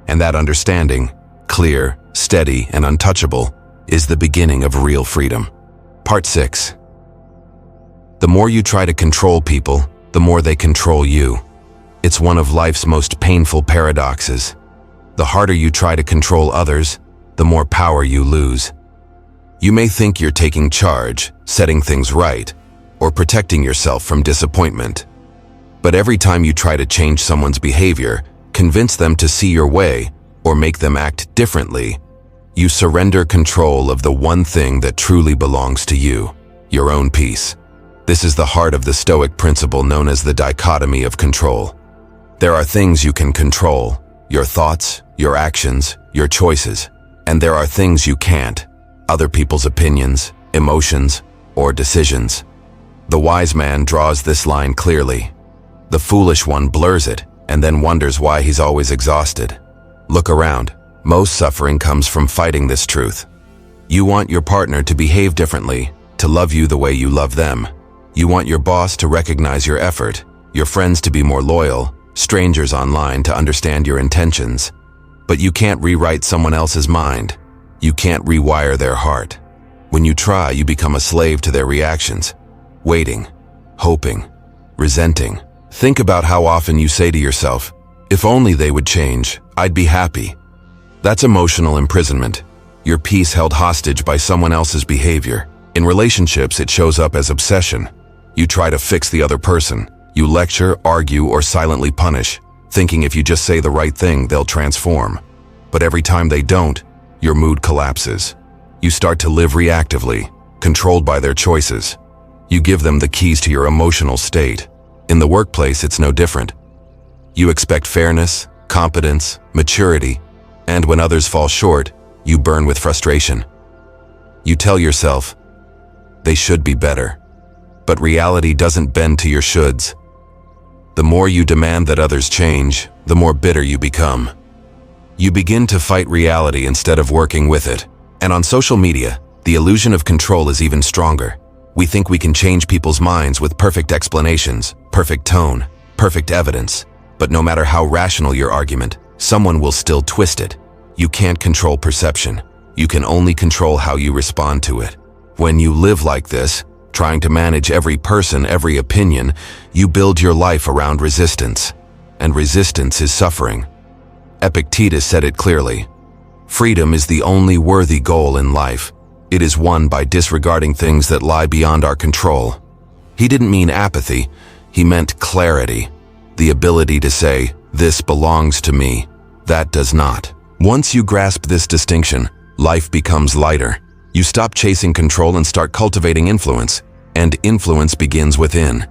S1: And that understanding, clear, steady, and untouchable, is the beginning of real freedom. Part 6. The more you try to control people, the more they control you. It's one of life's most painful paradoxes. The harder you try to control others, the more power you lose. You may think you're taking charge, setting things right, or protecting yourself from disappointment. But every time you try to change someone's behavior, convince them to see your way, or make them act differently, you surrender control of the one thing that truly belongs to you, your own peace. This is the heart of the Stoic principle known as the dichotomy of control. There are things you can control, your thoughts, your actions, your choices, and there are things you can't, other people's opinions, emotions, or decisions. The wise man draws this line clearly. The foolish one blurs it and then wonders why he's always exhausted. Look around. Most suffering comes from fighting this truth. You want your partner to behave differently, to love you the way you love them. You want your boss to recognize your effort, your friends to be more loyal, strangers online to understand your intentions. But you can't rewrite someone else's mind. You can't rewire their heart. When you try, you become a slave to their reactions, waiting, hoping, resenting. Think about how often you say to yourself, "If only they would change, I'd be happy." That's emotional imprisonment. Your peace held hostage by someone else's behavior. In relationships, it shows up as obsession. You try to fix the other person. You lecture, argue, or silently punish, thinking if you just say the right thing, they'll transform. But every time they don't, your mood collapses. You start to live reactively, controlled by their choices. You give them the keys to your emotional state. In the workplace, it's no different. You expect fairness, competence, maturity, and when others fall short, you burn with frustration. You tell yourself, they should be better. But reality doesn't bend to your shoulds. The more you demand that others change, the more bitter you become. You begin to fight reality instead of working with it. And on social media, the illusion of control is even stronger. We think we can change people's minds with perfect explanations, perfect tone, perfect evidence. But no matter how rational your argument, someone will still twist it. You can't control perception. You can only control how you respond to it. When you live like this, trying to manage every person, every opinion, you build your life around resistance. And resistance is suffering. Epictetus said it clearly. Freedom is the only worthy goal in life. It is won by disregarding things that lie beyond our control. He didn't mean apathy. He meant clarity. The ability to say, this belongs to me. That does not. Once you grasp this distinction, life becomes lighter. You stop chasing control and start cultivating influence. And influence begins within.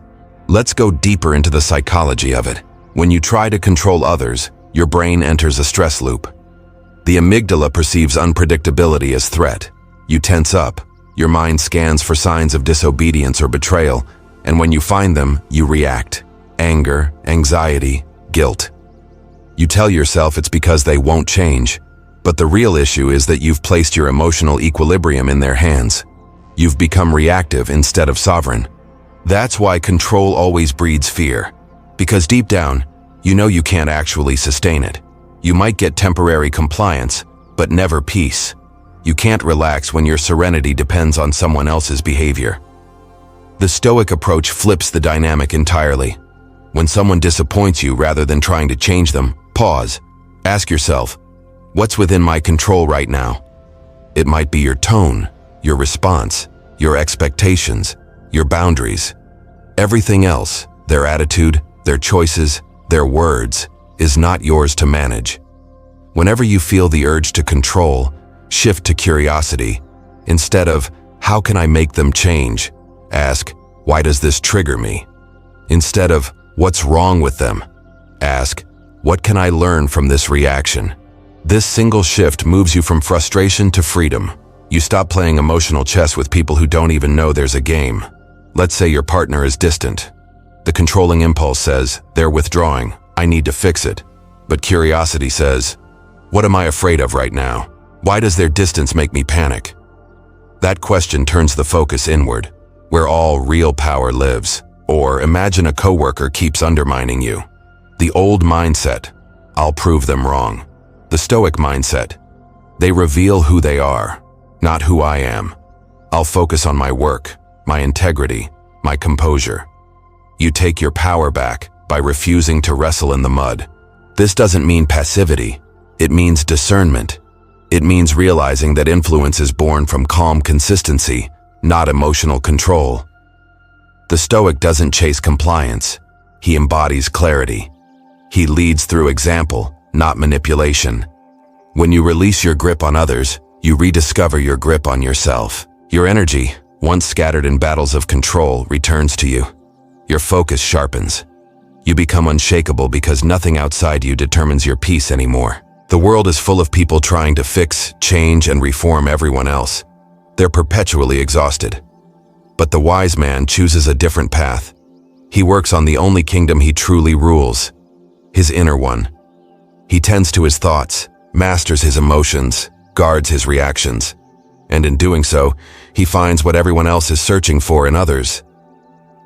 S1: Let's go deeper into the psychology of it. When you try to control others, your brain enters a stress loop. The amygdala perceives unpredictability as threat. You tense up. Your mind scans for signs of disobedience or betrayal, and when you find them, you react. Anger, anxiety, guilt. You tell yourself it's because they won't change, but the real issue is that you've placed your emotional equilibrium in their hands. You've become reactive instead of sovereign. That's why control always breeds fear, because deep down, you know you can't actually sustain it. You might get temporary compliance, but never peace. You can't relax when your serenity depends on someone else's behavior. The Stoic approach flips the dynamic entirely. When someone disappoints you, rather than trying to change them, pause. Ask yourself, what's within my control right now? It might be your tone, your response, your expectations, your boundaries. Everything else, their attitude, their choices, their words, is not yours to manage. Whenever you feel the urge to control, shift to curiosity. Instead of, how can I make them change? Ask, why does this trigger me? Instead of, what's wrong with them? Ask, what can I learn from this reaction? This single shift moves you from frustration to freedom. You stop playing emotional chess with people who don't even know there's a game. Let's say your partner is distant. The controlling impulse says, they're withdrawing, I need to fix it. But curiosity says, what am I afraid of right now? Why does their distance make me panic? That question turns the focus inward, where all real power lives. Or imagine a coworker keeps undermining you. The old mindset, I'll prove them wrong. The Stoic mindset, they reveal who they are, not who I am. I'll focus on my work, my integrity, my composure. You take your power back by refusing to wrestle in the mud. This doesn't mean passivity. It means discernment. It means realizing that influence is born from calm consistency, not emotional control. The Stoic doesn't chase compliance. He embodies clarity. He leads through example, not manipulation. When you release your grip on others, you rediscover your grip on yourself. Your energy, once scattered in battles of control, returns to you. Your focus sharpens. You become unshakable because nothing outside you determines your peace anymore. The world is full of people trying to fix, change, and reform everyone else. They're perpetually exhausted. But the wise man chooses a different path. He works on the only kingdom he truly rules, his inner one. He tends to his thoughts, masters his emotions, guards his reactions. And in doing so, he finds what everyone else is searching for in others: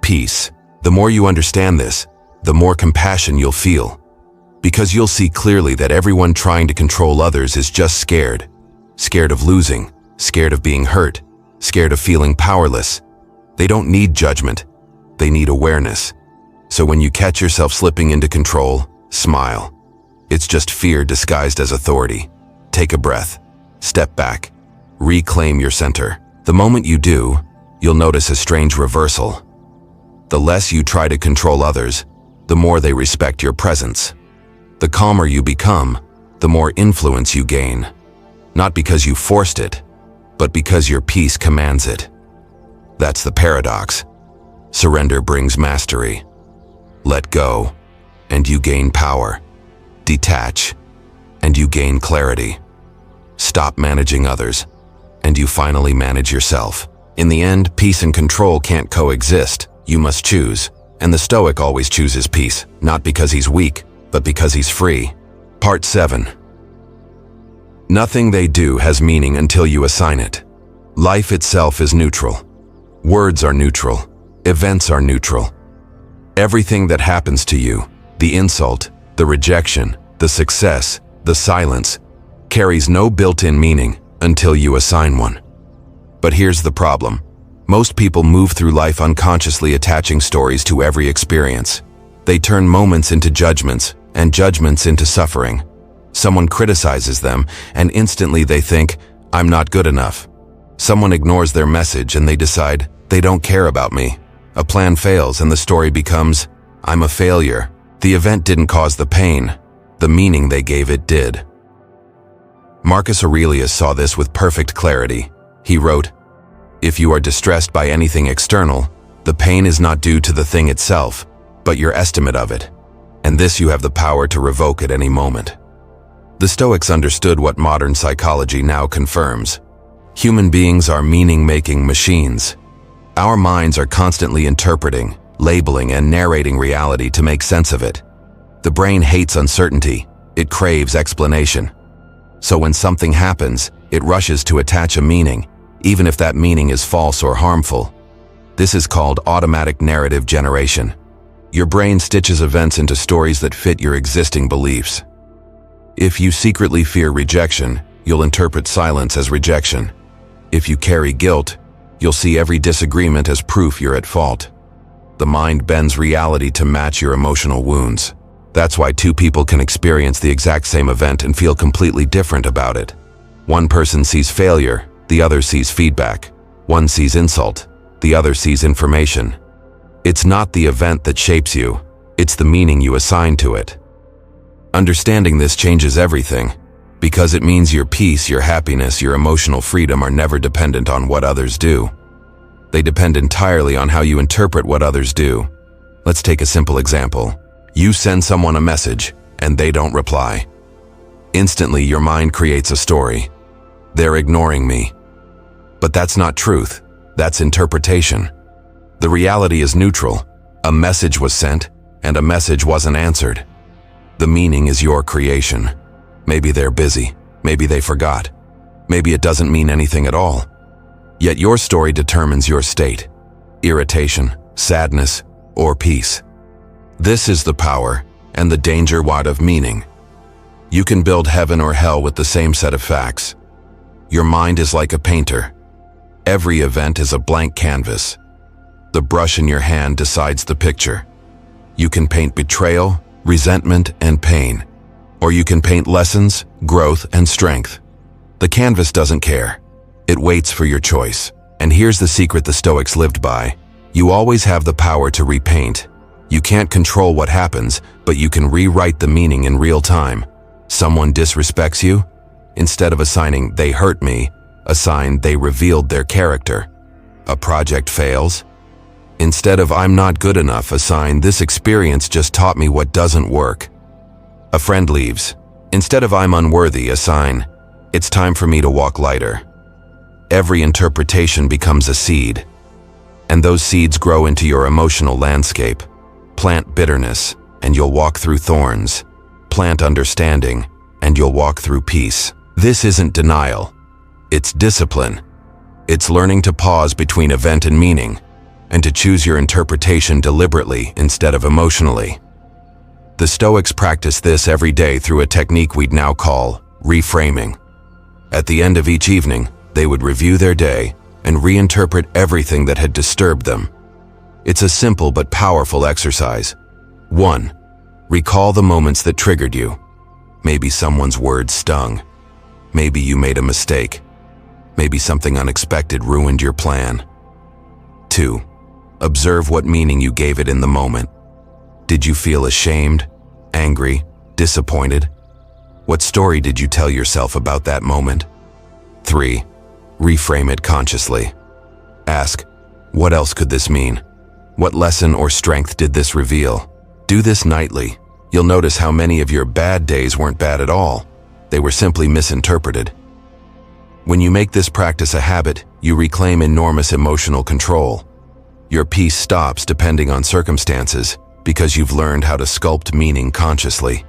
S1: peace. The more you understand this, the more compassion you'll feel. Because you'll see clearly that everyone trying to control others is just scared. Scared of losing, scared of being hurt, scared of feeling powerless. They don't need judgment, they need awareness. So when you catch yourself slipping into control, smile. It's just fear disguised as authority. Take a breath, step back, reclaim your center. The moment you do, you'll notice a strange reversal. The less you try to control others, the more they respect your presence. The calmer you become, the more influence you gain. Not because you forced it, but because your peace commands it. That's the paradox. Surrender brings mastery. Let go, and you gain power. Detach, and you gain clarity. Stop managing others, and you finally manage yourself. In the end, peace and control can't coexist. You must choose. And the Stoic always chooses peace, not because he's weak, but because he's free. Part 7. Nothing they do has meaning until you assign it. Life itself is neutral. Words are neutral. Events are neutral. Everything that happens to you, the insult, the rejection, the success, the silence, carries no built-in meaning until you assign one. But here's the problem. Most people move through life unconsciously attaching stories to every experience. They turn moments into judgments, and judgments into suffering. Someone criticizes them, and instantly they think, I'm not good enough. Someone ignores their message and they decide, they don't care about me. A plan fails and the story becomes, I'm a failure. The event didn't cause the pain. The meaning they gave it did. Marcus Aurelius saw this with perfect clarity. He wrote, if you are distressed by anything external, the pain is not due to the thing itself, but your estimate of it. And this you have the power to revoke at any moment. The Stoics understood what modern psychology now confirms. Human beings are meaning-making machines. Our minds are constantly interpreting, labeling, and narrating reality to make sense of it. The brain hates uncertainty. It craves explanation. So when something happens, it rushes to attach a meaning, even if that meaning is false or harmful. This is called automatic narrative generation. Your brain stitches events into stories that fit your existing beliefs. If you secretly fear rejection, you'll interpret silence as rejection. If you carry guilt, you'll see every disagreement as proof you're at fault. The mind bends reality to match your emotional wounds. That's why two people can experience the exact same event and feel completely different about it. One person sees failure, the other sees feedback. One sees insult, the other sees information. It's not the event that shapes you, it's the meaning you assign to it. Understanding this changes everything, because it means your peace, your happiness, your emotional freedom are never dependent on what others do. They depend entirely on how you interpret what others do. Let's take a simple example. You send someone a message, and they don't reply. Instantly, your mind creates a story. They're ignoring me. But that's not truth, that's interpretation. The reality is neutral. A message was sent, and a message wasn't answered. The meaning is your creation. Maybe they're busy, maybe they forgot, maybe it doesn't mean anything at all. Yet your story determines your state, irritation, sadness, or peace. This is the power and the danger of meaning. You can build heaven or hell with the same set of facts. Your mind is like a painter. Every event is a blank canvas. The brush in your hand decides the picture. You can paint betrayal, resentment, and pain. Or you can paint lessons, growth, and strength. The canvas doesn't care. It waits for your choice. And here's the secret the Stoics lived by. You always have the power to repaint. You can't control what happens, but you can rewrite the meaning in real time. Someone disrespects you? Instead of assigning, they hurt me, assign, they revealed their character. A project fails? Instead of, I'm not good enough, assign, this experience just taught me what doesn't work. A friend leaves. Instead of, I'm unworthy, assign, it's time for me to walk lighter. Every interpretation becomes a seed, and those seeds grow into your emotional landscape. Plant bitterness, and you'll walk through thorns. Plant understanding, and you'll walk through peace. This isn't denial. It's discipline. It's learning to pause between event and meaning, and to choose your interpretation deliberately instead of emotionally. The Stoics practiced this every day through a technique we'd now call reframing. At the end of each evening, they would review their day and reinterpret everything that had disturbed them. It's a simple but powerful exercise. 1. Recall the moments that triggered you. Maybe someone's words stung. Maybe you made a mistake. Maybe something unexpected ruined your plan. 2. Observe what meaning you gave it in the moment. Did you feel ashamed, angry, disappointed? What story did you tell yourself about that moment? 3. Reframe it consciously. Ask, what else could this mean? What lesson or strength did this reveal? Do this nightly. You'll notice how many of your bad days weren't bad at all. They were simply misinterpreted. When you make this practice a habit, you reclaim enormous emotional control. Your peace stops depending on circumstances because you've learned how to sculpt meaning consciously.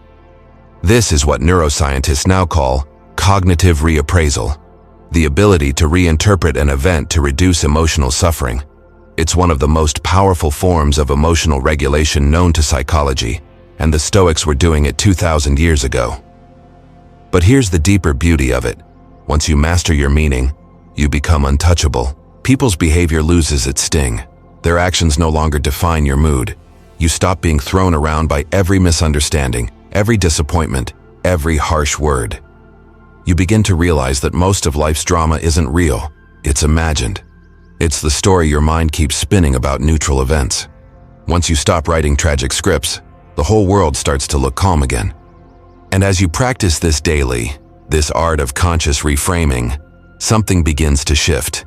S1: This is what neuroscientists now call cognitive reappraisal, the ability to reinterpret an event to reduce emotional suffering. It's one of the most powerful forms of emotional regulation known to psychology, and the Stoics were doing it 2,000 years ago. But here's the deeper beauty of it. Once you master your meaning, you become untouchable. People's behavior loses its sting. Their actions no longer define your mood. You stop being thrown around by every misunderstanding, every disappointment, every harsh word. You begin to realize that most of life's drama isn't real, it's imagined. It's the story your mind keeps spinning about neutral events. Once you stop writing tragic scripts, the whole world starts to look calm again. And as you practice this daily, this art of conscious reframing, something begins to shift.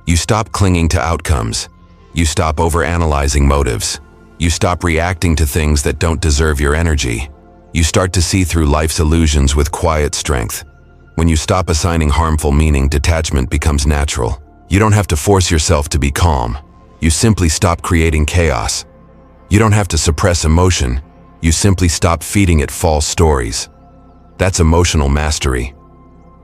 S1: You stop clinging to outcomes. You stop overanalyzing motives. You stop reacting to things that don't deserve your energy. You start to see through life's illusions with quiet strength. When you stop assigning harmful meaning, detachment becomes natural. You don't have to force yourself to be calm. You simply stop creating chaos. You don't have to suppress emotion. You simply stop feeding it false stories. That's emotional mastery.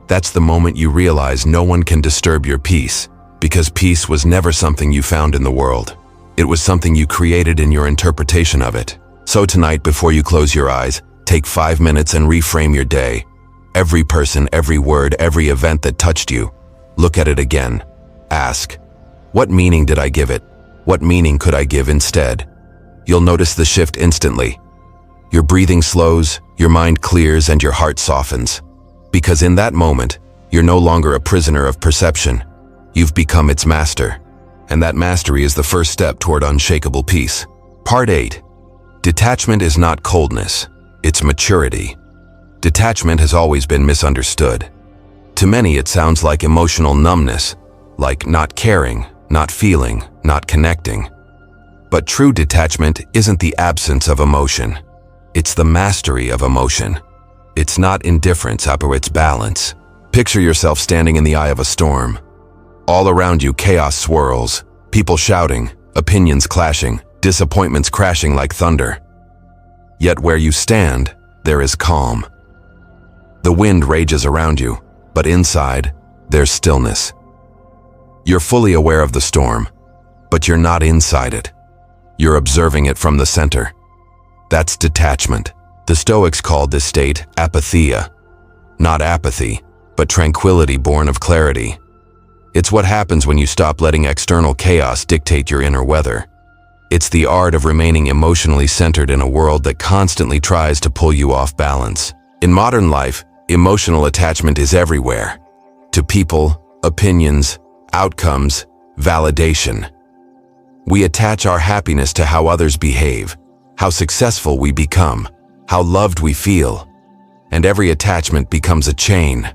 S1: That's the moment you realize no one can disturb your peace, because peace was never something you found in the world. It was something you created in your interpretation of it. So tonight, before you close your eyes, take 5 minutes and reframe your day. Every person, every word, every event that touched you. Look at it again. Ask, what meaning did I give it? What meaning could I give instead? You'll notice the shift instantly. Your breathing slows, your mind clears, and your heart softens. Because in that moment, you're no longer a prisoner of perception. You've become its master. And that mastery is the first step toward unshakable peace. Part 8. Detachment is not coldness, it's maturity. Detachment has always been misunderstood. To many, it sounds like emotional numbness, like not caring, not feeling, not connecting. But true detachment isn't the absence of emotion. It's the mastery of emotion. It's not indifference, it's balance. Picture yourself standing in the eye of a storm. All around you, chaos swirls, people shouting, opinions clashing, disappointments crashing like thunder. Yet where you stand, there is calm. The wind rages around you, but inside, there's stillness. You're fully aware of the storm, but you're not inside it. You're observing it from the center. That's detachment. The Stoics called this state apatheia. Not apathy, but tranquility born of clarity. It's what happens when you stop letting external chaos dictate your inner weather. It's the art of remaining emotionally centered in a world that constantly tries to pull you off balance. In modern life, emotional attachment is everywhere. To people, opinions, outcomes, validation. We attach our happiness to how others behave, how successful we become, how loved we feel. And every attachment becomes a chain.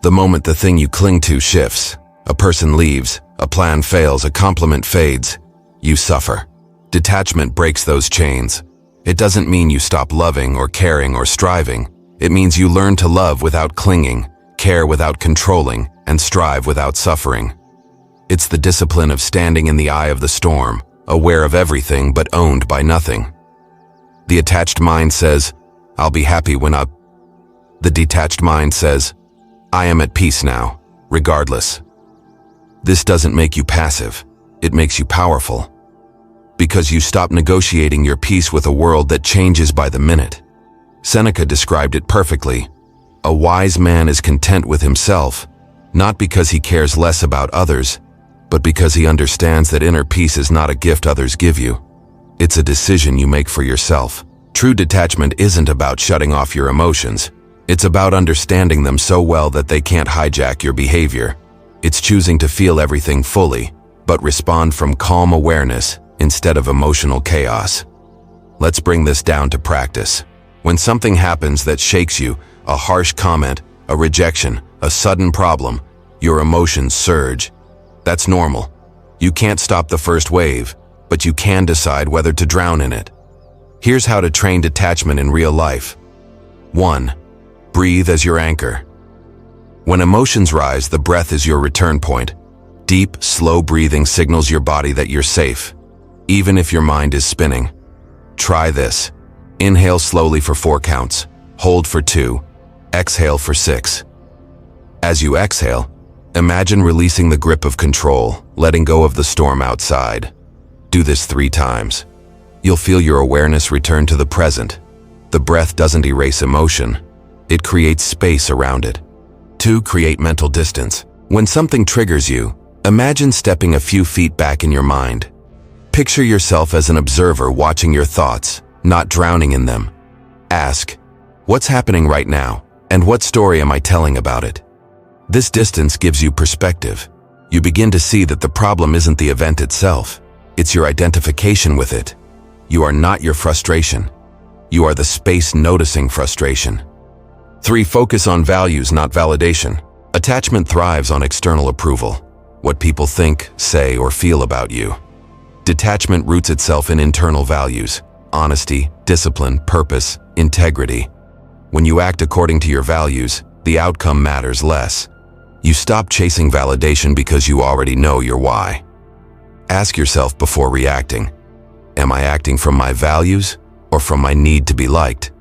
S1: The moment the thing you cling to shifts, a person leaves, a plan fails, a compliment fades, you suffer. Detachment breaks those chains. It doesn't mean you stop loving or caring or striving. It means you learn to love without clinging, care without controlling, and strive without suffering. It's the discipline of standing in the eye of the storm, aware of everything but owned by nothing. The attached mind says, I'll be happy when I... The detached mind says, I am at peace now, regardless. This doesn't make you passive, it makes you powerful. Because you stop negotiating your peace with a world that changes by the minute. Seneca described it perfectly. A wise man is content with himself, not because he cares less about others, but because he understands that inner peace is not a gift others give you. It's a decision you make for yourself. True detachment isn't about shutting off your emotions. It's about understanding them so well that they can't hijack your behavior. It's choosing to feel everything fully, but respond from calm awareness instead of emotional chaos. Let's bring this down to practice. When something happens that shakes you, a harsh comment, a rejection, a sudden problem, your emotions surge. That's normal. You can't stop the first wave, but you can decide whether to drown in it. Here's how to train detachment in real life. 1. Breathe as your anchor. When emotions rise, the breath is your return point. Deep, slow breathing signals your body that you're safe, even if your mind is spinning. Try this. Inhale slowly for 4 counts, hold for 2, exhale for 6. As you exhale, imagine releasing the grip of control, letting go of the storm outside. Do this 3 times. You'll feel your awareness return to the present. The breath doesn't erase emotion. It creates space around it. 2. Create mental distance. When something triggers you, imagine stepping a few feet back in your mind. Picture yourself as an observer watching your thoughts, not drowning in them. Ask, what's happening right now, and what story am I telling about it? This distance gives you perspective. You begin to see that the problem isn't the event itself. It's your identification with it. You are not your frustration. You are the space noticing frustration. 3. Focus on values, not validation. Attachment thrives on external approval, what people think, say, or feel about you. Detachment roots itself in internal values: honesty, discipline, purpose, integrity. When you act according to your values, the outcome matters less. You stop chasing validation because you already know your why. Ask yourself before reacting, am I acting from my values or from my need to be liked?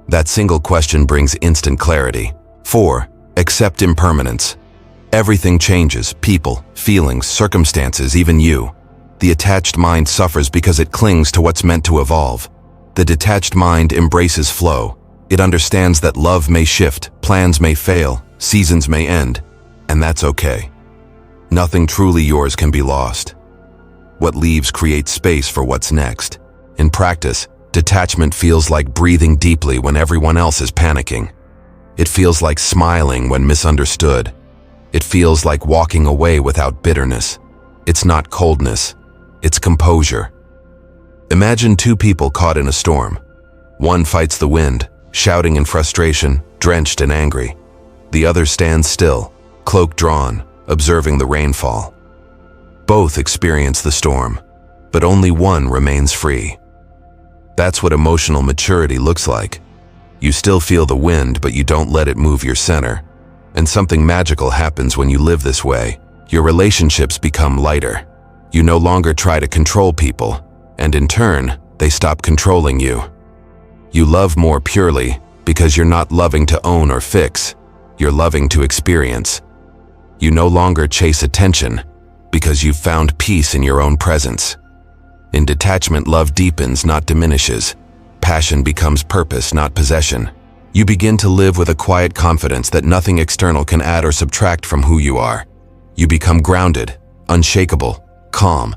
S1: That single question brings instant clarity. 4. Accept impermanence. Everything changes: people, feelings, circumstances, even you. The attached mind suffers because it clings to what's meant to evolve. The detached mind embraces flow. It understands that love may shift, plans may fail, seasons may end, and that's okay. Nothing truly yours can be lost. What leaves creates space for what's next. In practice, detachment feels like breathing deeply when everyone else is panicking. It feels like smiling when misunderstood. It feels like walking away without bitterness. It's not coldness, it's composure. Imagine 2 people caught in a storm. One fights the wind, shouting in frustration, drenched and angry. The other stands still, cloak drawn, observing the rainfall. Both experience the storm, but only one remains free. That's what emotional maturity looks like. You still feel the wind, but you don't let it move your center. And something magical happens when you live this way. Your relationships become lighter. You no longer try to control people, and in turn, they stop controlling you. You love more purely because you're not loving to own or fix. You're loving to experience. You no longer chase attention because you've found peace in your own presence. In detachment, love deepens, not diminishes. Passion becomes purpose, not possession. You begin to live with a quiet confidence that nothing external can add or subtract from who you are. You become grounded, unshakable, calm.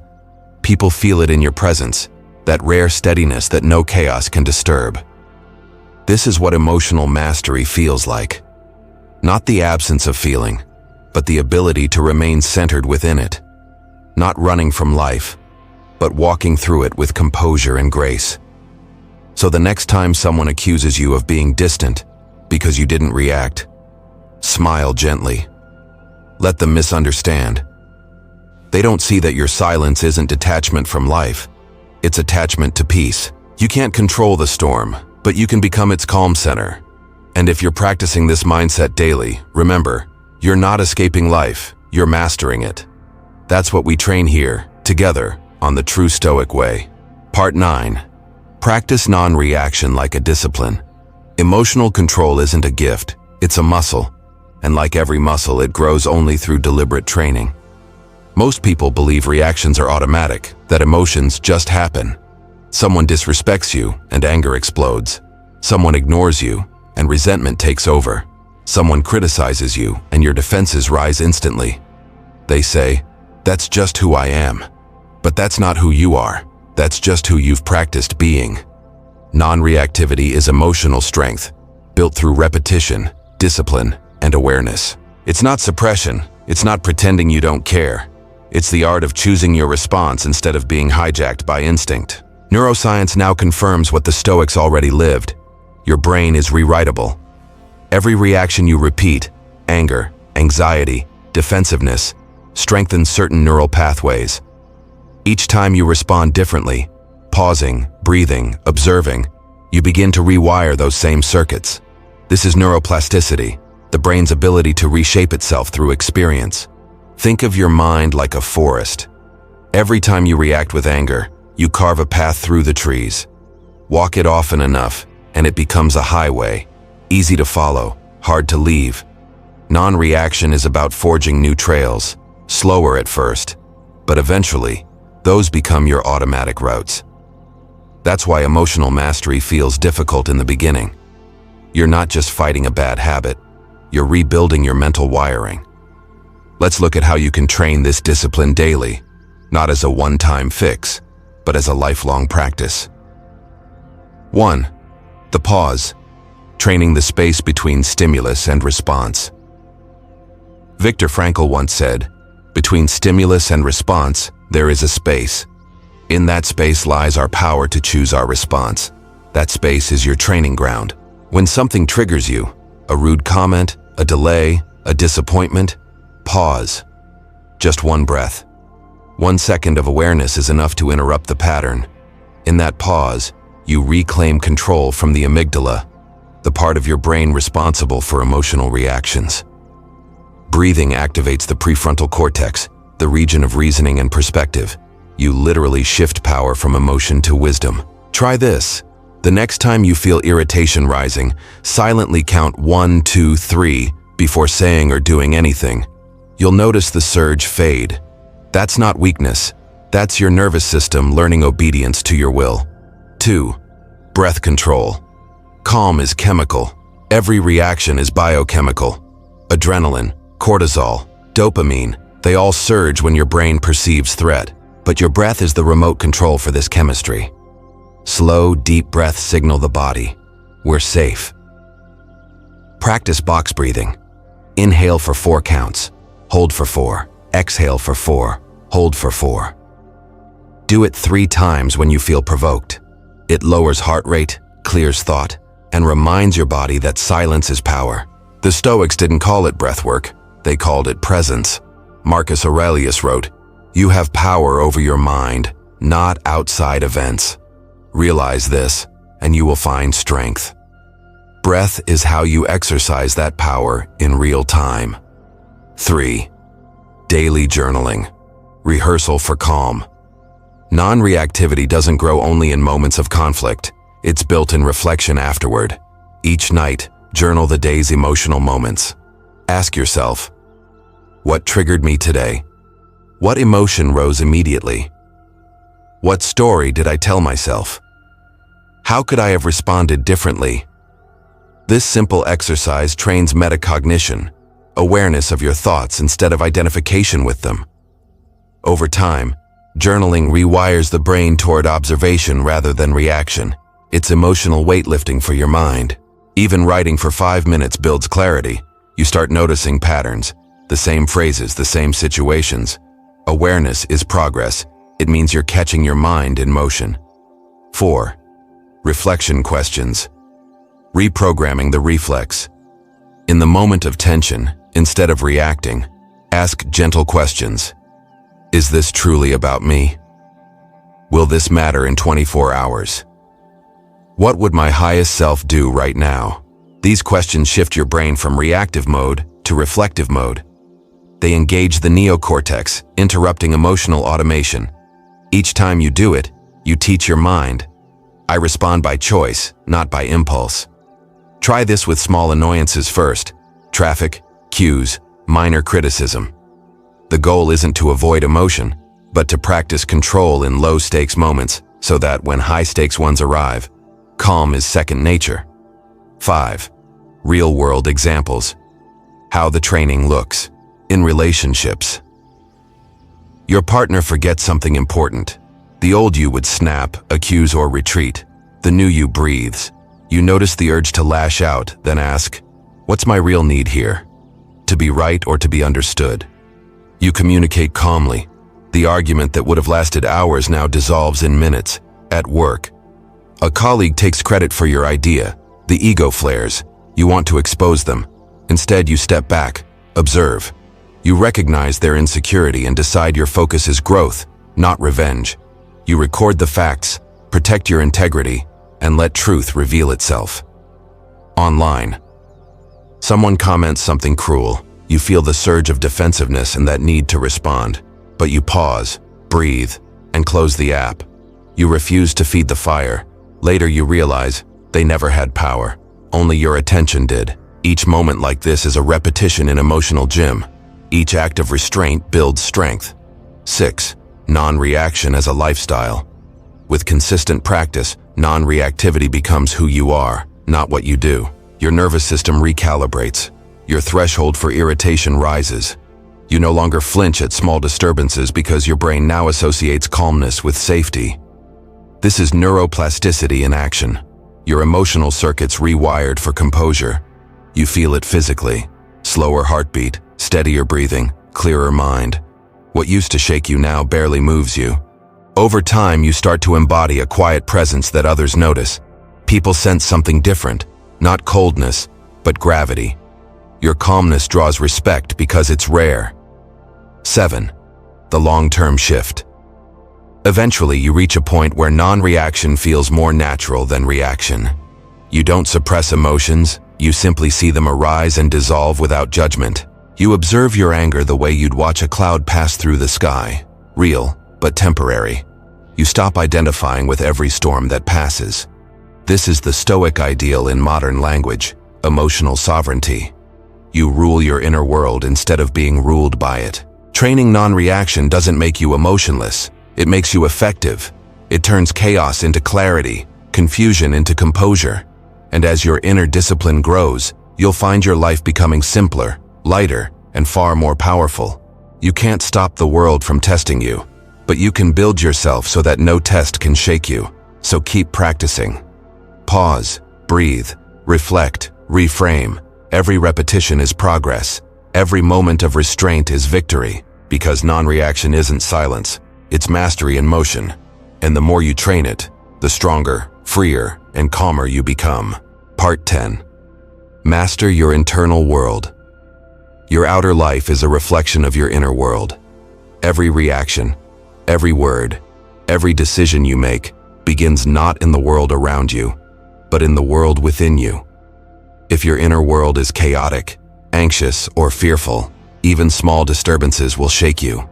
S1: People feel it in your presence, that rare steadiness that no chaos can disturb. This is what emotional mastery feels like. Not the absence of feeling, but the ability to remain centered within it. Not running from life, but walking through it with composure and grace. So the next time someone accuses you of being distant because you didn't react, smile gently. Let them misunderstand. They don't see that your silence isn't detachment from life. It's attachment to peace. You can't control the storm, but you can become its calm center. And if you're practicing this mindset daily, remember, you're not escaping life, you're mastering it. That's what we train here, together, on the true Stoic way. Part 9. Practice non-reaction like a discipline. Emotional control isn't a gift, it's a muscle. And like every muscle, it grows only through deliberate training. Most people believe reactions are automatic, that emotions just happen. Someone disrespects you, and anger explodes. Someone ignores you, and resentment takes over. Someone criticizes you, and your defenses rise instantly. They say, "That's just who I am." But that's not who you are. That's just who you've practiced being. Non-reactivity is emotional strength, built through repetition, discipline, and awareness. It's not suppression. It's not pretending you don't care. It's the art of choosing your response instead of being hijacked by instinct. Neuroscience now confirms what the Stoics already lived. Your brain is rewritable. Every reaction you repeat, anger, anxiety, defensiveness, strengthens certain neural pathways. Each time you respond differently, pausing, breathing, observing, you begin to rewire those same circuits. This is neuroplasticity, the brain's ability to reshape itself through experience. Think of your mind like a forest. Every time you react with anger, you carve a path through the trees. Walk it often enough, and it becomes a highway, easy to follow, hard to leave. Non-reaction is about forging new trails, slower at first, but eventually, those become your automatic routes. That's why emotional mastery feels difficult in the beginning. You're not just fighting a bad habit, you're rebuilding your mental wiring. Let's look at how you can train this discipline daily, not as a one-time fix, but as a lifelong practice. 1. The pause, training the space between stimulus and response. Viktor Frankl once said, "Between stimulus and response, there is a space. In that space lies our power to choose our response. That space is your training ground. When something triggers you, a rude comment, a delay, a disappointment, pause. Just one breath. 1 second of awareness is enough to interrupt the pattern. In that pause, you reclaim control from the amygdala, the part of your brain responsible for emotional reactions. Breathing activates the prefrontal cortex, the region of reasoning and perspective. You literally shift power from emotion to wisdom. Try this. The next time you feel irritation rising, silently count 1, 2, 3 before saying or doing anything. You'll notice the surge fade. That's not weakness. That's your nervous system learning obedience to your will. 2. Breath control. Calm is chemical. Every reaction is biochemical. Adrenaline, cortisol, dopamine, they all surge when your brain perceives threat. But your breath is the remote control for this chemistry. Slow, deep breaths signal the body. We're safe. Practice box breathing. Inhale for 4 counts. Hold for 4. Exhale for 4. Hold for 4. Do it 3 times when you feel provoked. It lowers heart rate, clears thought, and reminds your body that silence is power. The Stoics didn't call it breathwork. They called it presence. Marcus Aurelius wrote, "You have power over your mind, not outside events. Realize this, and you will find strength." Breath is how you exercise that power in real time. 3. Daily journaling. Rehearsal for calm. Non-reactivity doesn't grow only in moments of conflict. It's built in reflection afterward. Each night, journal the day's emotional moments. Ask yourself, what triggered me today? What emotion rose immediately? What story did I tell myself? How could I have responded differently? This simple exercise trains metacognition, awareness of your thoughts instead of identification with them. Over time, journaling rewires the brain toward observation rather than reaction. It's emotional weightlifting for your mind. Even writing for 5 minutes builds clarity. You start noticing patterns, the same phrases, the same situations. Awareness is progress. It means you're catching your mind in motion. 4. Reflection questions. Reprogramming the reflex. In the moment of tension, instead of reacting, ask gentle questions. Is this truly about me? Will this matter in 24 hours? What would my highest self do right now? These questions shift your brain from reactive mode to reflective mode. They engage the neocortex, interrupting emotional automation. Each time you do it, you teach your mind, I respond by choice, not by impulse. Try this with small annoyances first: traffic, cues, minor criticism. The goal isn't to avoid emotion, but to practice control in low-stakes moments so that when high-stakes ones arrive, calm is second nature. 5. Real-world examples. How the training looks. In relationships. Your partner forgets something important. The old you would snap, accuse, or retreat. The new you breathes. You notice the urge to lash out, then ask, "What's my real need here? To be right or to be understood?" You communicate calmly. The argument that would have lasted hours now dissolves in minutes. At work, a colleague takes credit for your idea. The ego flares. You want to expose them. Instead, you step back, observe. You recognize their insecurity and decide your focus is growth, not revenge. You record the facts, protect your integrity, and let truth reveal itself. Online. Someone comments something cruel. You feel the surge of defensiveness and that need to respond. But you pause, breathe, and close the app. You refuse to feed the fire. Later you realize they never had power. Only your attention did. Each moment like this is a repetition in emotional gym. Each act of restraint builds strength. 6. Non-reaction as a lifestyle. With consistent practice, non-reactivity becomes who you are, not what you do. Your nervous system recalibrates. Your threshold for irritation rises. You no longer flinch at small disturbances because your brain now associates calmness with safety. This is neuroplasticity in action. Your emotional circuits rewired for composure. You feel it physically. Slower heartbeat, steadier breathing, clearer mind. What used to shake you now barely moves you. Over time, you start to embody a quiet presence that others notice. People sense something different, not coldness, but gravity. Your calmness draws respect because it's rare. 7. The long-term shift. Eventually, you reach a point where non-reaction feels more natural than reaction. You don't suppress emotions, you simply see them arise and dissolve without judgment. You observe your anger the way you'd watch a cloud pass through the sky. Real, but temporary. You stop identifying with every storm that passes. This is the Stoic ideal in modern language, emotional sovereignty. You rule your inner world instead of being ruled by it. Training non-reaction doesn't make you emotionless. It makes you effective. It turns chaos into clarity, confusion into composure. And as your inner discipline grows, you'll find your life becoming simpler, lighter, and far more powerful. You can't stop the world from testing you, but you can build yourself so that no test can shake you. So keep practicing. Pause, breathe, reflect, reframe. Every repetition is progress. Every moment of restraint is victory, because non-reaction isn't silence. It's mastery in motion. And the more you train it, the stronger, freer, and calmer you become. Part 10. Master your internal world. Your outer life is a reflection of your inner world. Every reaction, every word, every decision you make begins not in the world around you, but in the world within you. If your inner world is chaotic, anxious, or fearful, even small disturbances will shake you.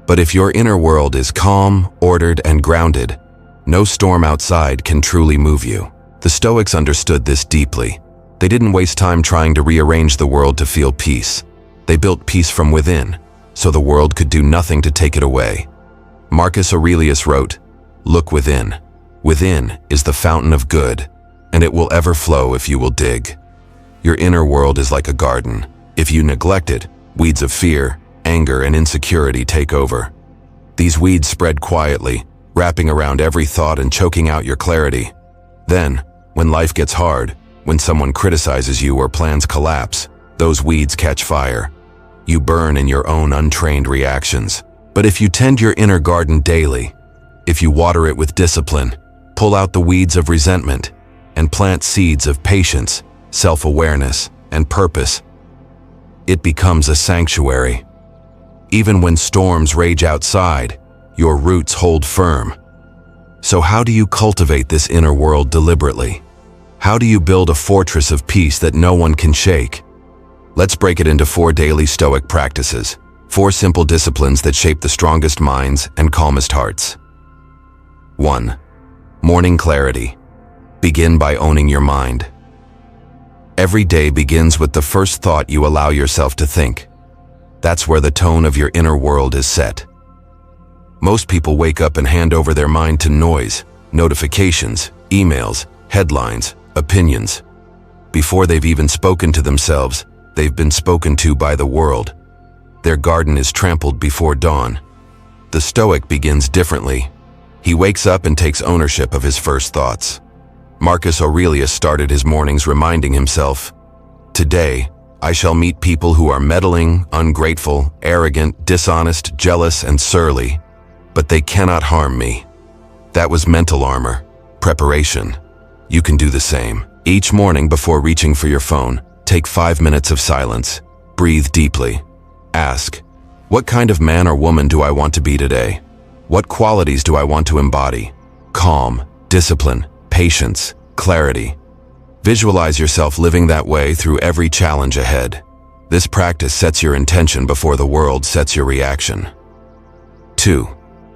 S1: But if your inner world is calm, ordered, and grounded, no storm outside can truly move you. The Stoics understood this deeply. They didn't waste time trying to rearrange the world to feel peace. They built peace from within, so the world could do nothing to take it away. Marcus Aurelius wrote, "Look within. Within is the fountain of good, and it will ever flow if you will dig." Your inner world is like a garden. If you neglect it, weeds of fear, anger, and insecurity take over. These weeds spread quietly, wrapping around every thought and choking out your clarity. Then, when life gets hard, when someone criticizes you or plans collapse, those weeds catch fire. You burn in your own untrained reactions. But if you tend your inner garden daily, if you water it with discipline, pull out the weeds of resentment, and plant seeds of patience, self-awareness, and purpose, it becomes a sanctuary. Even when storms rage outside, your roots hold firm. So how do you cultivate this inner world deliberately? How do you build a fortress of peace that no one can shake? Let's break it into 4 daily Stoic practices, 4 simple disciplines that shape the strongest minds and calmest hearts. 1. Morning clarity. Begin by owning your mind. Every day begins with the first thought you allow yourself to think. That's where the tone of your inner world is set. Most people wake up and hand over their mind to noise, notifications, emails, headlines, opinions. Before they've even spoken to themselves, they've been spoken to by the world. Their garden is trampled before dawn. The Stoic begins differently. He wakes up and takes ownership of his first thoughts. Marcus Aurelius started his mornings reminding himself, "Today, I shall meet people who are meddling, ungrateful, arrogant, dishonest, jealous, and surly, but they cannot harm me." That was mental armor, preparation. You can do the same. Each morning before reaching for your phone, take 5 minutes of silence. Breathe deeply. Ask, what kind of man or woman do I want to be today? What qualities do I want to embody? Calm, discipline, patience, clarity. Visualize yourself living that way through every challenge ahead. This practice sets your intention before the world sets your reaction. 2.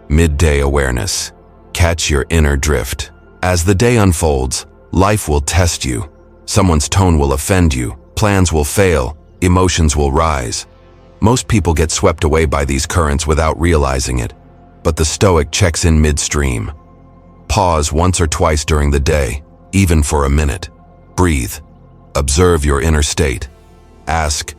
S1: Midday awareness. Catch your inner drift. As the day unfolds, life will test you. Someone's tone will offend you, plans will fail, emotions will rise. Most people get swept away by these currents without realizing it, but the Stoic checks in midstream. Pause once or twice during the day, even for a minute. Breathe. Observe your inner state. Ask,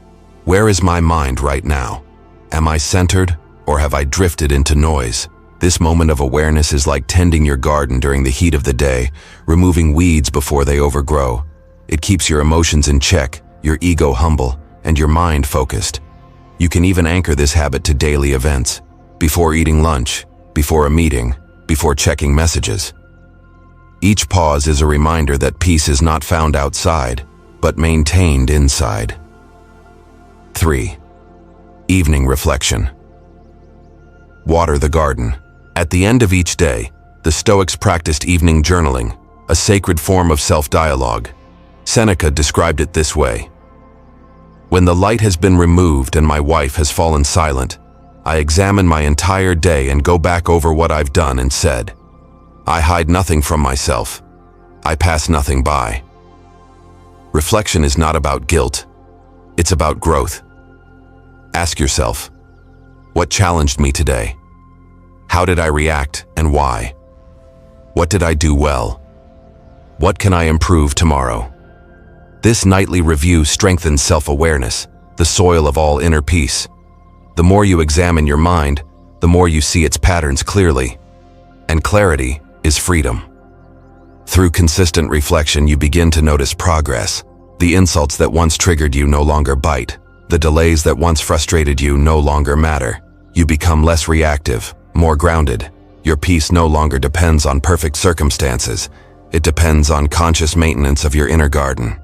S1: where is my mind right now? Am I centered, or have I drifted into noise? This moment of awareness is like tending your garden during the heat of the day, removing weeds before they overgrow. It keeps your emotions in check, your ego humble, and your mind focused. You can even anchor this habit to daily events, before eating lunch, before a meeting, before checking messages. Each pause is a reminder that peace is not found outside, but maintained inside. 3. Evening reflection. Water the garden. At the end of each day, the Stoics practiced evening journaling, a sacred form of self-dialogue. Seneca described it this way: "When the light has been removed and my wife has fallen silent, I examine my entire day and go back over what I've done and said. I hide nothing from myself. I pass nothing by." Reflection is not about guilt. It's about growth. Ask yourself, what challenged me today? How did I react and why? What did I do well? What can I improve tomorrow? This nightly review strengthens self-awareness, the soil of all inner peace. The more you examine your mind, the more you see its patterns clearly. And clarity is freedom. Through consistent reflection, you begin to notice progress. The insults that once triggered you no longer bite. The delays that once frustrated you no longer matter. You become less reactive, more grounded. Your peace no longer depends on perfect circumstances. It depends on conscious maintenance of your inner garden.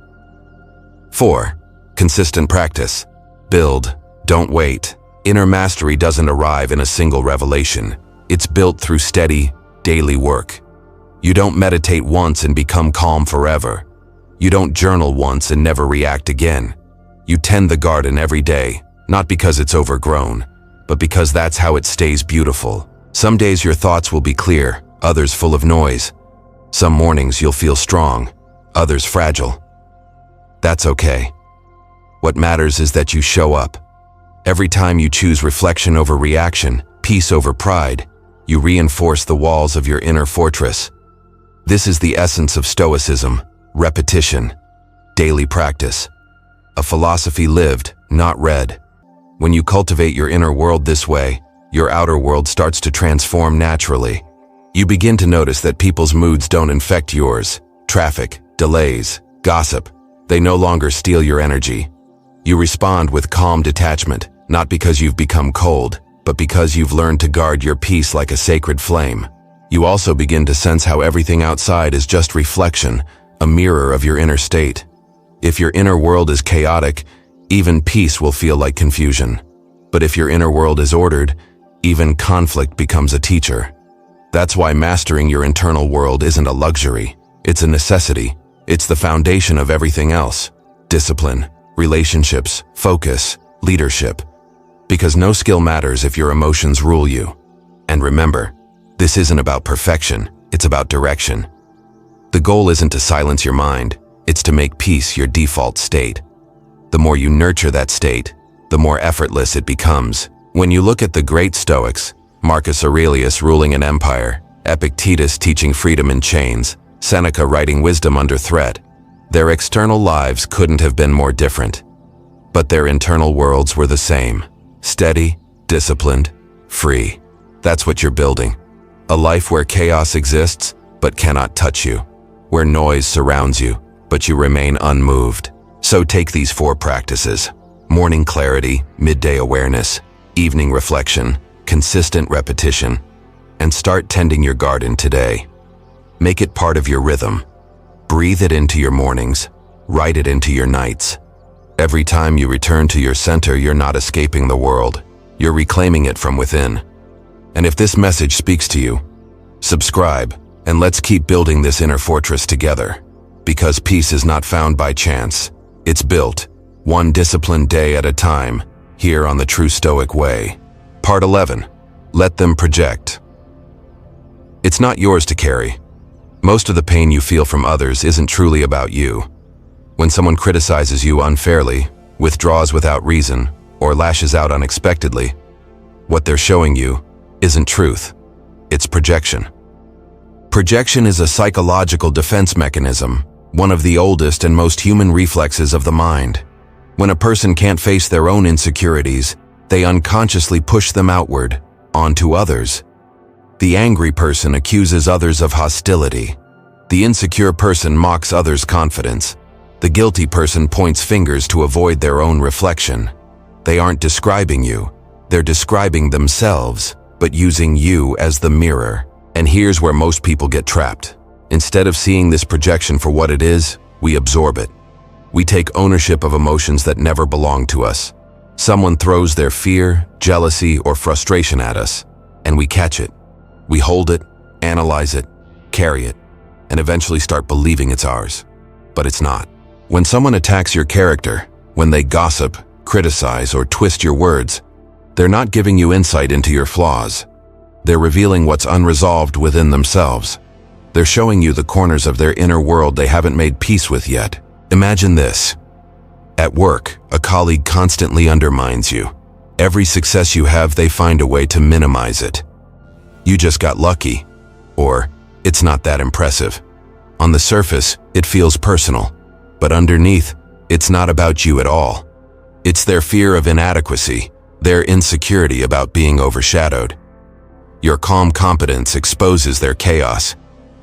S1: 4. Consistent practice. Build, don't wait. Inner mastery doesn't arrive in a single revelation. It's built through steady, daily work. You don't meditate once and become calm forever. You don't journal once and never react again. You tend the garden every day, not because it's overgrown, but because that's how it stays beautiful. Some days your thoughts will be clear, others full of noise. Some mornings you'll feel strong, others fragile. That's okay. What matters is that you show up. Every time you choose reflection over reaction, peace over pride, you reinforce the walls of your inner fortress. This is the essence of Stoicism: repetition, daily practice. A philosophy lived, not read. When you cultivate your inner world this way, your outer world starts to transform naturally. You begin to notice that people's moods don't infect yours. Traffic, delays, gossip, they no longer steal your energy. You respond with calm detachment, not because you've become cold, but because you've learned to guard your peace like a sacred flame. You also begin to sense how everything outside is just reflection, a mirror of your inner state. If your inner world is chaotic, even peace will feel like confusion. But if your inner world is ordered, even conflict becomes a teacher. That's why mastering your internal world isn't a luxury, it's a necessity. It's the foundation of everything else: discipline, relationships, focus, leadership. Because no skill matters if your emotions rule you. And remember, this isn't about perfection, it's about direction. The goal isn't to silence your mind, it's to make peace your default state. The more you nurture that state, the more effortless it becomes. When you look at the great Stoics, Marcus Aurelius ruling an empire, Epictetus teaching freedom in chains, Seneca writing wisdom under threat, their external lives couldn't have been more different. But their internal worlds were the same. Steady, disciplined, free. That's what you're building. A life where chaos exists, but cannot touch you. Where noise surrounds you, but you remain unmoved. So take these 4 practices: morning clarity, midday awareness, evening reflection, consistent repetition, and start tending your garden today. Make it part of your rhythm. Breathe it into your mornings, write it into your nights. Every time you return to your center, you're not escaping the world. You're reclaiming it from within. And if this message speaks to you, subscribe, and let's keep building this inner fortress together. Because peace is not found by chance. It's built, one disciplined day at a time, here on the True Stoic Way. Part 11. Let them project. It's not yours to carry. Most of the pain you feel from others isn't truly about you. When someone criticizes you unfairly, withdraws without reason, or lashes out unexpectedly, what they're showing you isn't truth. It's projection. Projection is a psychological defense mechanism, one of the oldest and most human reflexes of the mind. When a person can't face their own insecurities, they unconsciously push them outward, onto others. The angry person accuses others of hostility. The insecure person mocks others' confidence. The guilty person points fingers to avoid their own reflection. They aren't describing you. They're describing themselves, but using you as the mirror. And here's where most people get trapped. Instead of seeing this projection for what it is, we absorb it. We take ownership of emotions that never belong to us. Someone throws their fear, jealousy, or frustration at us, and we catch it. We hold it, analyze it, carry it, and eventually start believing it's ours. But it's not. When someone attacks your character, when they gossip, criticize, or twist your words, they're not giving you insight into your flaws. They're revealing what's unresolved within themselves. They're showing you the corners of their inner world they haven't made peace with yet. Imagine this. At work, a colleague constantly undermines you. Every success you have, they find a way to minimize it. You just got lucky, or it's not that impressive. On the surface, it feels personal, but underneath, it's not about you at all. It's their fear of inadequacy, their insecurity about being overshadowed. Your calm competence exposes their chaos,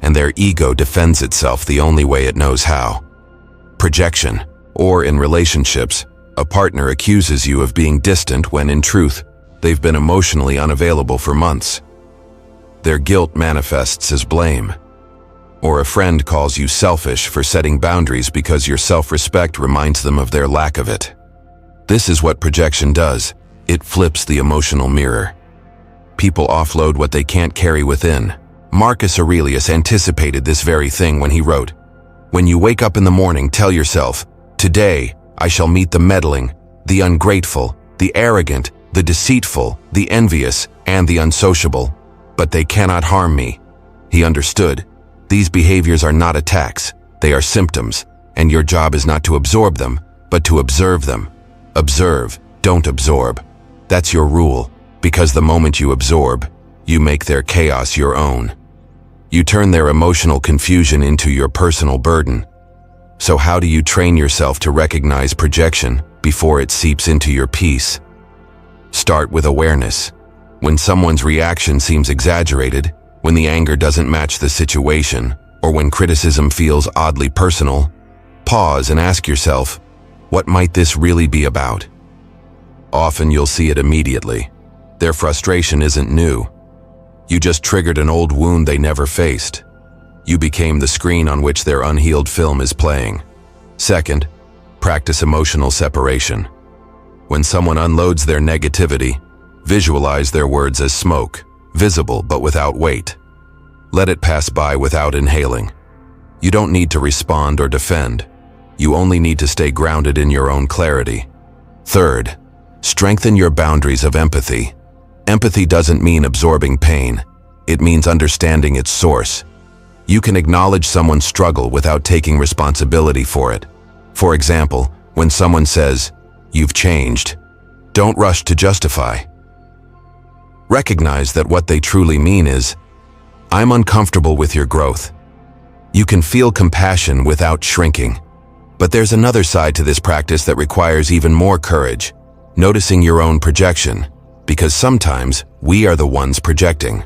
S1: and their ego defends itself the only way it knows how. Projection, or in relationships, a partner accuses you of being distant when in truth, they've been emotionally unavailable for months. Their guilt manifests as blame. Or a friend calls you selfish for setting boundaries because your self-respect reminds them of their lack of it. This is what projection does. It flips the emotional mirror. People offload what they can't carry within. Marcus Aurelius anticipated this very thing when he wrote, "When you wake up in the morning, tell yourself, 'Today I shall meet the meddling, the ungrateful, the arrogant, the deceitful, the envious, and the unsociable, but they cannot harm me.'" He understood. These behaviors are not attacks, they are symptoms, and your job is not to absorb them, but to observe them. Observe, don't absorb. That's your rule, because the moment you absorb, you make their chaos your own. You turn their emotional confusion into your personal burden. So how do you train yourself to recognize projection before it seeps into your peace? Start with awareness. When someone's reaction seems exaggerated, when the anger doesn't match the situation, or when criticism feels oddly personal, pause and ask yourself, what might this really be about? Often you'll see it immediately. Their frustration isn't new. You just triggered an old wound they never faced. You became the screen on which their unhealed film is playing. Second, practice emotional separation. When someone unloads their negativity, visualize their words as smoke, visible but without weight. Let it pass by without inhaling. You don't need to respond or defend. You only need to stay grounded in your own clarity. Third, strengthen your boundaries of empathy. Empathy doesn't mean absorbing pain. It means understanding its source. You can acknowledge someone's struggle without taking responsibility for it. For example, when someone says, "You've changed," Don't rush to justify. Recognize that what they truly mean is, I'm uncomfortable with your growth. You can feel compassion without shrinking. But there's another side to this practice that requires even more courage, noticing your own projection, because sometimes we are the ones projecting.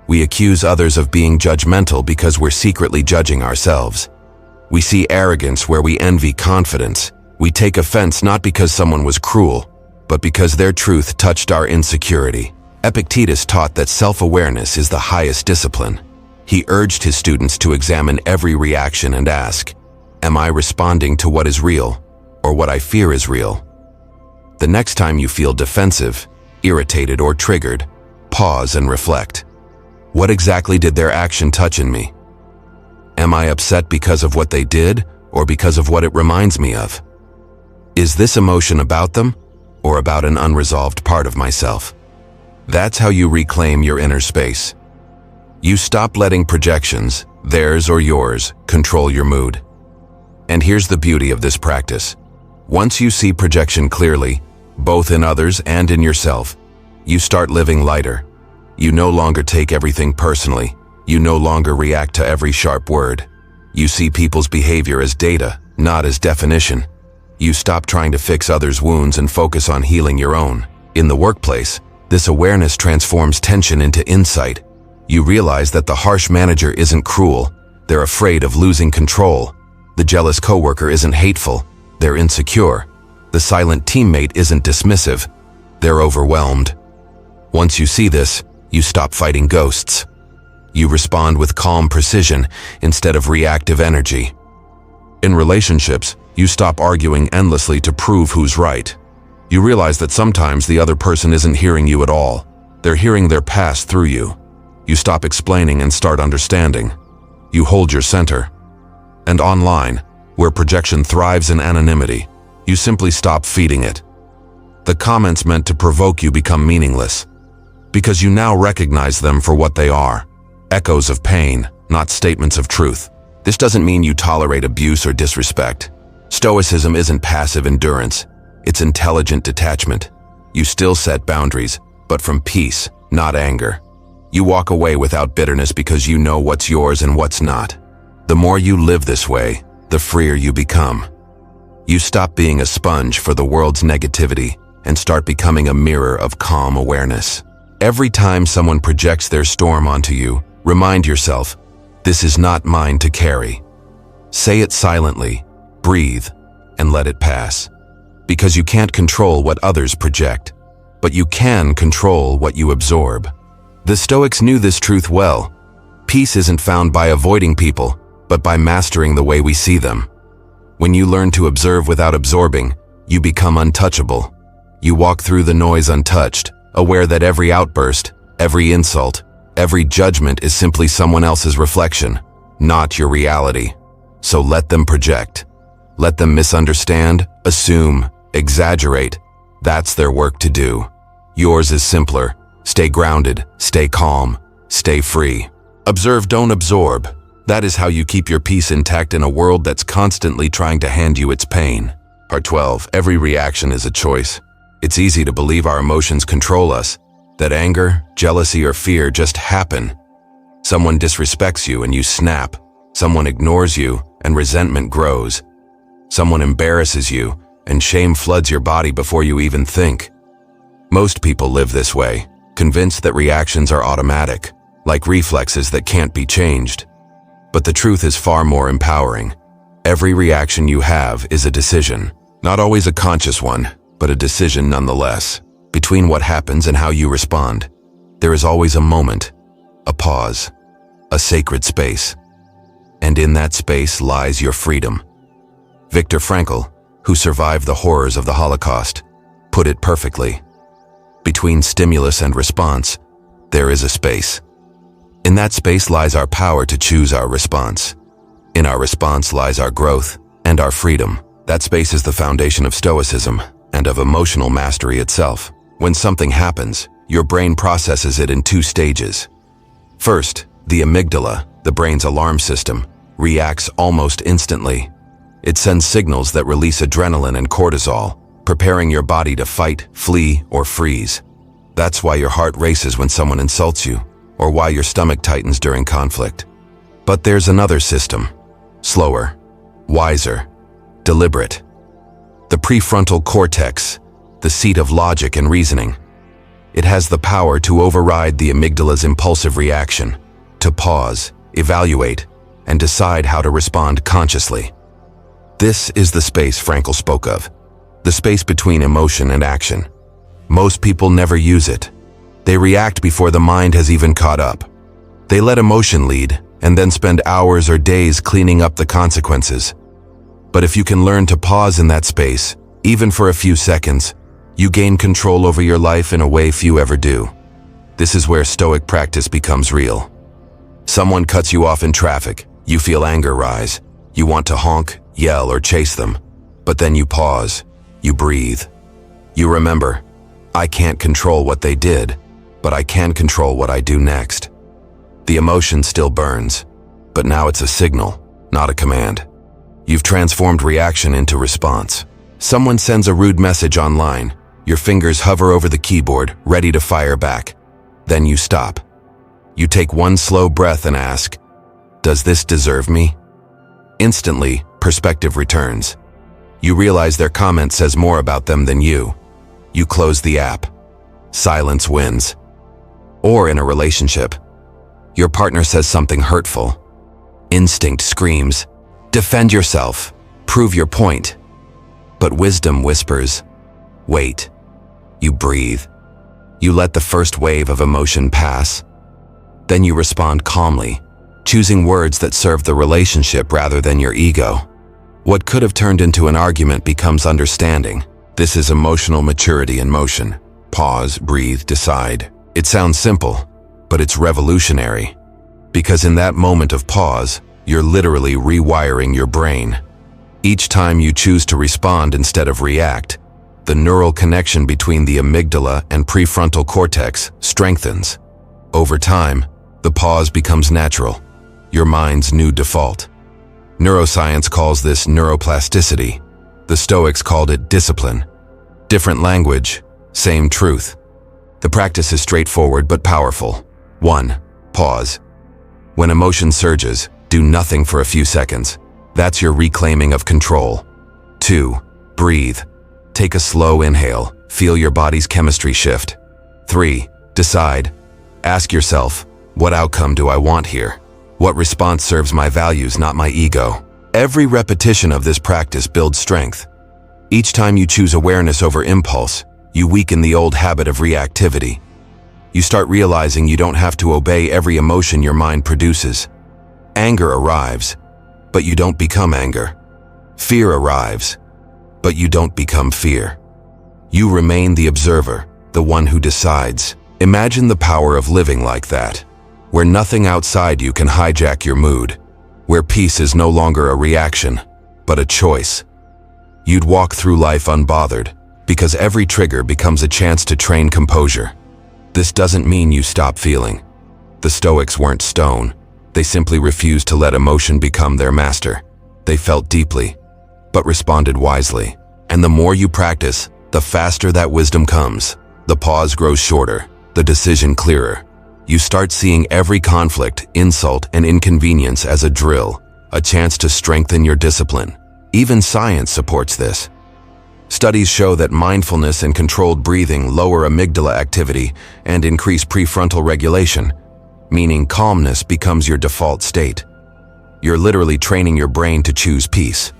S1: We accuse others of being judgmental because we're secretly judging ourselves. We see arrogance where we envy confidence. We take offense not because someone was cruel, but because their truth touched our insecurity. Epictetus taught that self-awareness is the highest discipline. He urged his students to examine every reaction and ask, am I responding to what is real, or what I fear is real? The next time you feel defensive, irritated, or triggered, pause and reflect. What exactly did their action touch in me? Am I upset because of what they did, or because of what it reminds me of? Is this emotion about them, or about an unresolved part of myself? That's how you reclaim your inner space. You stop letting projections, theirs or yours, control your mood. And here's the beauty of this practice. Once you see projection clearly, both in others and in yourself, you start living lighter. You no longer take everything personally. You no longer react to every sharp word. You see people's behavior as data, not as definition. You stop trying to fix others' wounds and focus on healing your own. In the workplace, this awareness transforms tension into insight. You realize that the harsh manager isn't cruel. They're afraid of losing control. The jealous coworker isn't hateful. They're insecure. The silent teammate isn't dismissive. They're overwhelmed. Once you see this, you stop fighting ghosts. You respond with calm precision instead of reactive energy. In relationships, you stop arguing endlessly to prove who's right. You realize that sometimes the other person isn't hearing you at all. They're hearing their past through you. You stop explaining and start understanding. You hold your center. And online, where projection thrives in anonymity, you simply stop feeding it. The comments meant to provoke you become meaningless, because you now recognize them for what they are, echoes of pain, not statements of truth. This doesn't mean you tolerate abuse or disrespect. Stoicism isn't passive endurance, it's intelligent detachment. You still set boundaries, but from peace, not anger. You walk away without bitterness because you know what's yours and what's not. The more you live this way, the freer you become. You stop being a sponge for the world's negativity and start becoming a mirror of calm awareness. Every time someone projects their storm onto you, remind yourself, this is not mine to carry. Say it silently, breathe, and let it pass. Because you can't control what others project, but you can control what you absorb. The Stoics knew this truth well. Peace isn't found by avoiding people, but by mastering the way we see them. When you learn to observe without absorbing, you become untouchable. You walk through the noise untouched, aware that every outburst, every insult, every judgment is simply someone else's reflection, not your reality. So let them project. Let them misunderstand, assume, exaggerate. That's their work to do. Yours is simpler. Stay grounded, stay calm, stay free. Observe, don't absorb. That is how you keep your peace intact in a world that's constantly trying to hand you its pain. Part 12. Every reaction is a choice. It's easy to believe our emotions control us, that anger, jealousy, or fear just happen. Someone disrespects you and you snap. Someone ignores you and resentment grows. Someone embarrasses you and shame floods your body before you even think. Most people live this way, convinced that reactions are automatic, like reflexes that can't be changed. But the truth is far more empowering. Every reaction you have is a decision, not always a conscious one, but a decision nonetheless. Between what happens and how you respond, there is always a moment, a pause, a sacred space. And in that space lies your freedom. Viktor Frankl, who survived the horrors of the Holocaust, put it perfectly. Between stimulus and response, there is a space. In that space lies our power to choose our response. In our response lies our growth and our freedom. That space is the foundation of Stoicism and of emotional mastery itself. When something happens, your brain processes it in two stages. First, the amygdala, the brain's alarm system, reacts almost instantly. It sends signals that release adrenaline and cortisol, preparing your body to fight, flee, or freeze. That's why your heart races when someone insults you, or why your stomach tightens during conflict. But there's another system. Slower, wiser, deliberate. The prefrontal cortex, the seat of logic and reasoning. It has the power to override the amygdala's impulsive reaction, to pause, evaluate, and decide how to respond consciously. This is the space Frankl spoke of, the space between emotion and action. Most people never use it. They react before the mind has even caught up. They let emotion lead and then spend hours or days cleaning up the consequences. But if you can learn to pause in that space, even for a few seconds, you gain control over your life in a way few ever do. This is where Stoic practice becomes real. Someone cuts you off in traffic, you feel anger rise. You want to honk, yell, or chase them. But then you pause, you breathe. You remember, I can't control what they did, but I can control what I do next. The emotion still burns, but now it's a signal, not a command. You've transformed reaction into response. Someone sends a rude message online. Your fingers hover over the keyboard, ready to fire back. Then you stop. You take one slow breath and ask, does this deserve me? Instantly, perspective returns. You realize their comment says more about them than you. You close the app. Silence wins. Or in a relationship, your partner says something hurtful. Instinct screams, defend yourself, prove your point. But wisdom whispers, wait. You breathe. You let the first wave of emotion pass. Then you respond calmly, choosing words that serve the relationship rather than your ego. What could have turned into an argument becomes understanding. This is emotional maturity in motion. Pause, breathe, decide. It sounds simple, but it's revolutionary. Because in that moment of pause, you're literally rewiring your brain. Each time you choose to respond instead of react, the neural connection between the amygdala and prefrontal cortex strengthens. Over time, the pause becomes natural, your mind's new default. Neuroscience calls this neuroplasticity. The Stoics called it discipline. Different language, same truth. The practice is straightforward but powerful. 1. Pause. When emotion surges, do nothing for a few seconds. That's your reclaiming of control. 2. Breathe. Take a slow inhale. Feel your body's chemistry shift. 3. Decide. Ask yourself, what outcome do I want here? What response serves my values, not my ego? Every repetition of this practice builds strength. Each time you choose awareness over impulse, you weaken the old habit of reactivity. You start realizing you don't have to obey every emotion your mind produces. Anger arrives, but you don't become anger. Fear arrives, but you don't become fear. You remain the observer, the one who decides. Imagine the power of living like that, where nothing outside you can hijack your mood, where peace is no longer a reaction, but a choice. You'd walk through life unbothered, because every trigger becomes a chance to train composure. This doesn't mean you stop feeling. The Stoics weren't stone. They simply refused to let emotion become their master. They felt deeply, but responded wisely. And the more you practice, the faster that wisdom comes. The pause grows shorter, the decision clearer. You start seeing every conflict, insult, and inconvenience as a drill, a chance to strengthen your discipline. Even science supports this. Studies show that mindfulness and controlled breathing lower amygdala activity and increase prefrontal regulation, meaning calmness becomes your default state. You're literally training your brain to choose peace.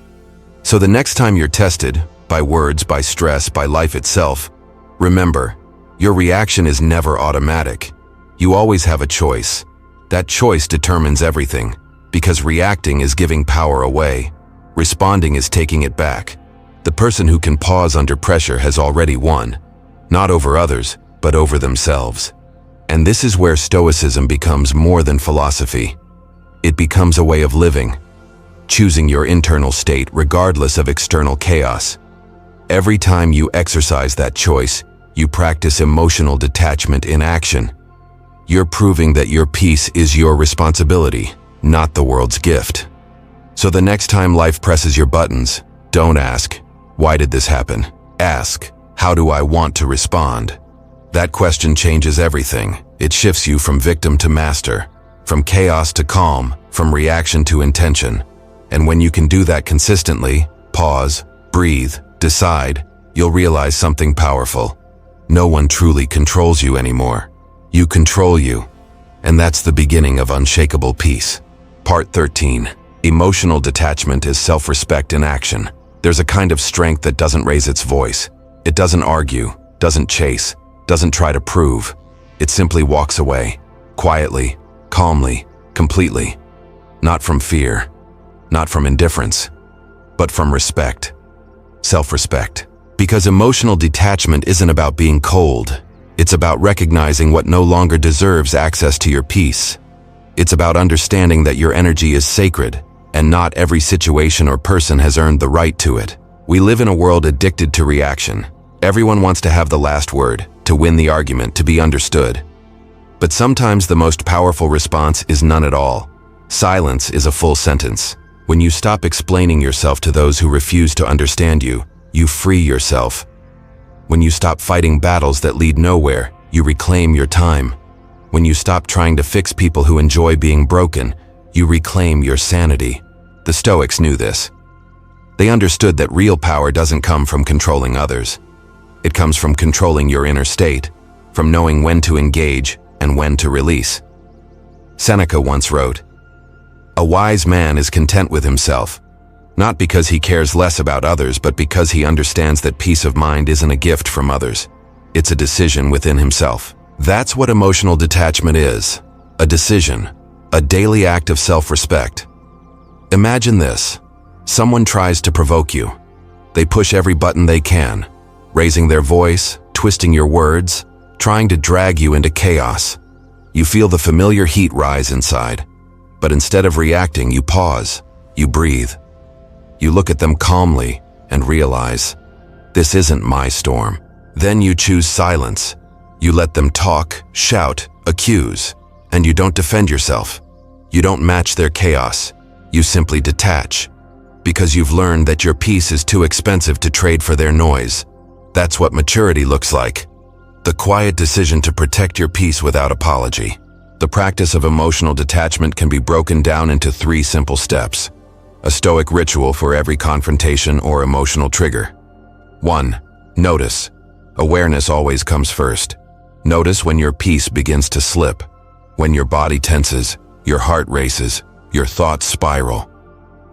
S1: So the next time you're tested, by words, by stress, by life itself, remember, your reaction is never automatic. You always have a choice. That choice determines everything, because reacting is giving power away. Responding is taking it back. The person who can pause under pressure has already won, not over others, but over themselves. And this is where Stoicism becomes more than philosophy. It becomes a way of living, choosing your internal state regardless of external chaos. Every time you exercise that choice, you practice emotional detachment in action. You're proving that your peace is your responsibility, not the world's gift. So the next time life presses your buttons, don't ask, why did this happen? Ask, how do I want to respond? That question changes everything. It shifts you from victim to master, from chaos to calm, from reaction to intention. And when you can do that consistently, pause, breathe, decide, you'll realize something powerful. No one truly controls you anymore. You control you. And that's the beginning of unshakable peace. Part 13. Emotional detachment is self-respect in action. There's a kind of strength that doesn't raise its voice. It doesn't argue, doesn't chase, doesn't try to prove. It simply walks away, quietly, calmly, completely. Not from fear, not from indifference, but from respect. Self-respect. Because emotional detachment isn't about being cold. It's about recognizing what no longer deserves access to your peace. It's about understanding that your energy is sacred, and not every situation or person has earned the right to it. We live in a world addicted to reaction. Everyone wants to have the last word, to win the argument, to be understood. But sometimes the most powerful response is none at all. Silence is a full sentence. When you stop explaining yourself to those who refuse to understand you, you free yourself. When you stop fighting battles that lead nowhere, you reclaim your time. When you stop trying to fix people who enjoy being broken, you reclaim your sanity. The Stoics knew this. They understood that real power doesn't come from controlling others. It comes from controlling your inner state, from knowing when to engage and when to release. Seneca once wrote, "A wise man is content with himself, not because he cares less about others, but because he understands that peace of mind isn't a gift from others. It's a decision within himself." That's what emotional detachment is. A decision, a daily act of self-respect. Imagine this. Someone tries to provoke you. They push every button they can, raising their voice, twisting your words, trying to drag you into chaos. You feel the familiar heat rise inside, but instead of reacting, you pause, you breathe. You look at them calmly and realize, this isn't my storm. Then you choose silence. You let them talk, shout, accuse, and you don't defend yourself. You don't match their chaos. You simply detach, because you've learned that your peace is too expensive to trade for their noise. That's what maturity looks like. The quiet decision to protect your peace without apology. The practice of emotional detachment can be broken down into 3 simple steps. A Stoic ritual for every confrontation or emotional trigger. 1. Notice. Awareness always comes first. Notice when your peace begins to slip, when your body tenses, your heart races, your thoughts spiral.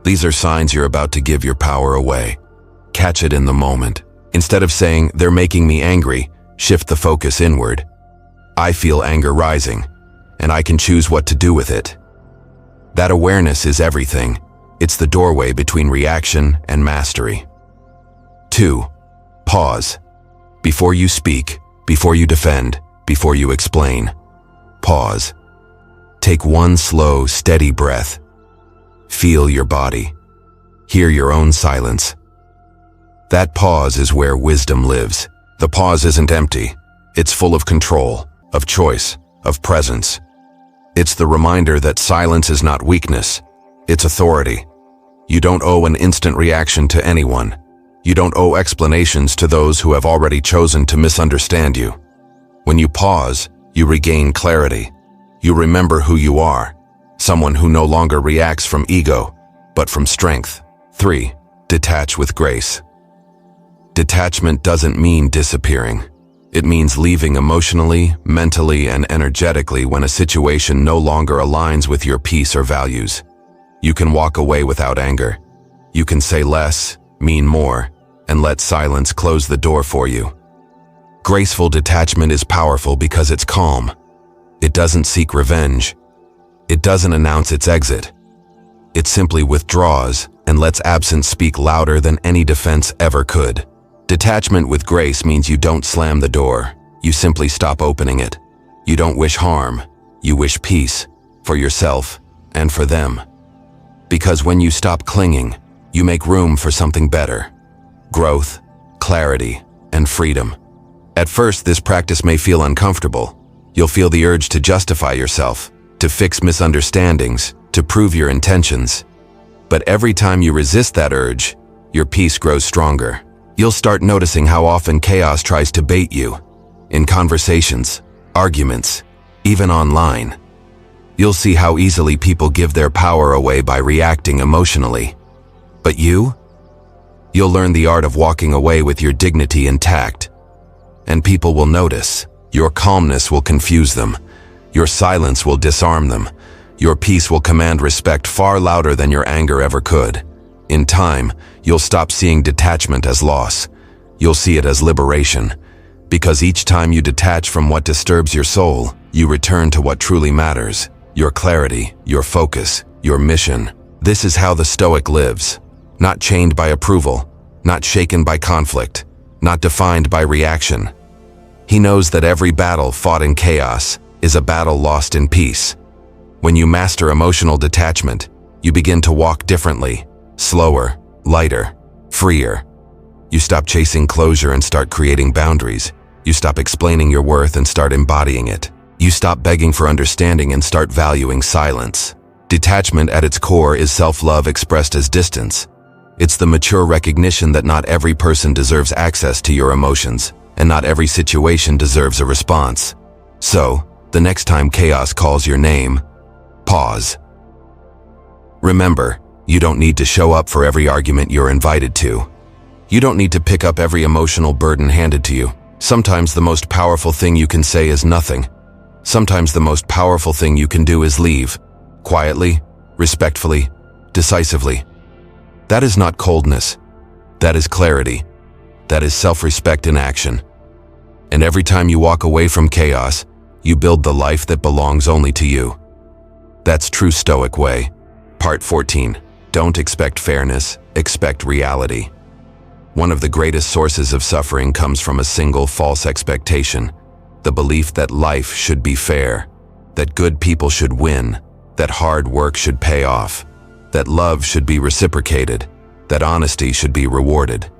S1: These are signs you're about to give your power away. Catch it in the moment. Instead of saying, "They're making me angry," shift the focus inward. I feel anger rising, and I can choose what to do with it. That awareness is everything. It's the doorway between reaction and mastery. 2. Pause. Before you speak, before you defend, before you explain. Pause. Take one slow, steady breath. Feel your body. Hear your own silence. That pause is where wisdom lives. The pause isn't empty. It's full of control, of choice, of presence. It's the reminder that silence is not weakness. It's authority. You don't owe an instant reaction to anyone. You don't owe explanations to those who have already chosen to misunderstand you. When you pause, you regain clarity. You remember who you are, someone who no longer reacts from ego, but from strength. 3. Detach with grace. Detachment doesn't mean disappearing. It means leaving emotionally, mentally, and energetically when a situation no longer aligns with your peace or values. You can walk away without anger. You can say less, mean more, and let silence close the door for you. Graceful detachment is powerful because it's calm. It doesn't seek revenge. It doesn't announce its exit. It simply withdraws and lets absence speak louder than any defense ever could. Detachment with grace means you don't slam the door. You simply stop opening it. You don't wish harm. You wish peace, for yourself and for them. Because when you stop clinging, you make room for something better. Growth, clarity, and freedom. At first, this practice may feel uncomfortable. You'll feel the urge to justify yourself, to fix misunderstandings, to prove your intentions. But every time you resist that urge, your peace grows stronger. You'll start noticing how often chaos tries to bait you. In conversations, arguments, even online. You'll see how easily people give their power away by reacting emotionally. But you? You'll learn the art of walking away with your dignity intact. And people will notice. Your calmness will confuse them. Your silence will disarm them. Your peace will command respect far louder than your anger ever could. In time, you'll stop seeing detachment as loss. You'll see it as liberation. Because each time you detach from what disturbs your soul, you return to what truly matters. Your clarity, your focus, your mission. This is how the Stoic lives. Not chained by approval, not shaken by conflict, not defined by reaction. He knows that every battle fought in chaos is a battle lost in peace. When you master emotional detachment, you begin to walk differently, slower, lighter, freer. You stop chasing closure and start creating boundaries. You stop explaining your worth and start embodying it. You stop begging for understanding and start valuing silence. Detachment at its core is self-love expressed as distance. It's the mature recognition that not every person deserves access to your emotions, and not every situation deserves a response. So, the next time chaos calls your name, pause. Remember, you don't need to show up for every argument you're invited to. You don't need to pick up every emotional burden handed to you. Sometimes the most powerful thing you can say is nothing. Sometimes the most powerful thing you can do is leave. Quietly, respectfully, decisively. That is not coldness. That is clarity. That is self-respect in action. And every time you walk away from chaos, you build the life that belongs only to you. That's true Stoic way. Part 14. Don't expect fairness, expect reality. One of the greatest sources of suffering comes from a single false expectation. The belief that life should be fair, that good people should win, that hard work should pay off, that love should be reciprocated, that honesty should be rewarded.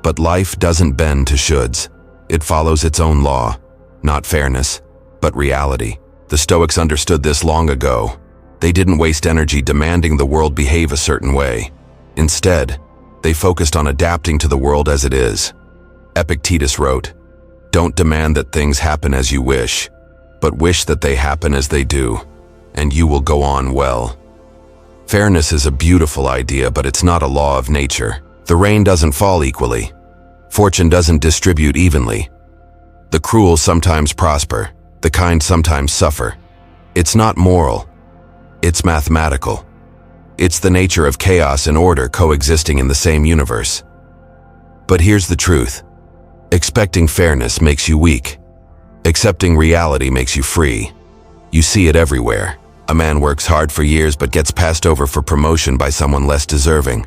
S1: But life doesn't bend to shoulds. It follows its own law, not fairness, but reality. The Stoics understood this long ago. They didn't waste energy demanding the world behave a certain way. Instead, they focused on adapting to the world as it is. Epictetus wrote, "Don't demand that things happen as you wish, but wish that they happen as they do, and you will go on well." Fairness is a beautiful idea, but it's not a law of nature. The rain doesn't fall equally. Fortune doesn't distribute evenly. The cruel sometimes prosper. The kind sometimes suffer. It's not moral. It's mathematical. It's the nature of chaos and order coexisting in the same universe. But here's the truth. Expecting fairness makes you weak. Accepting reality makes you free. You see it everywhere. A man works hard for years but gets passed over for promotion by someone less deserving.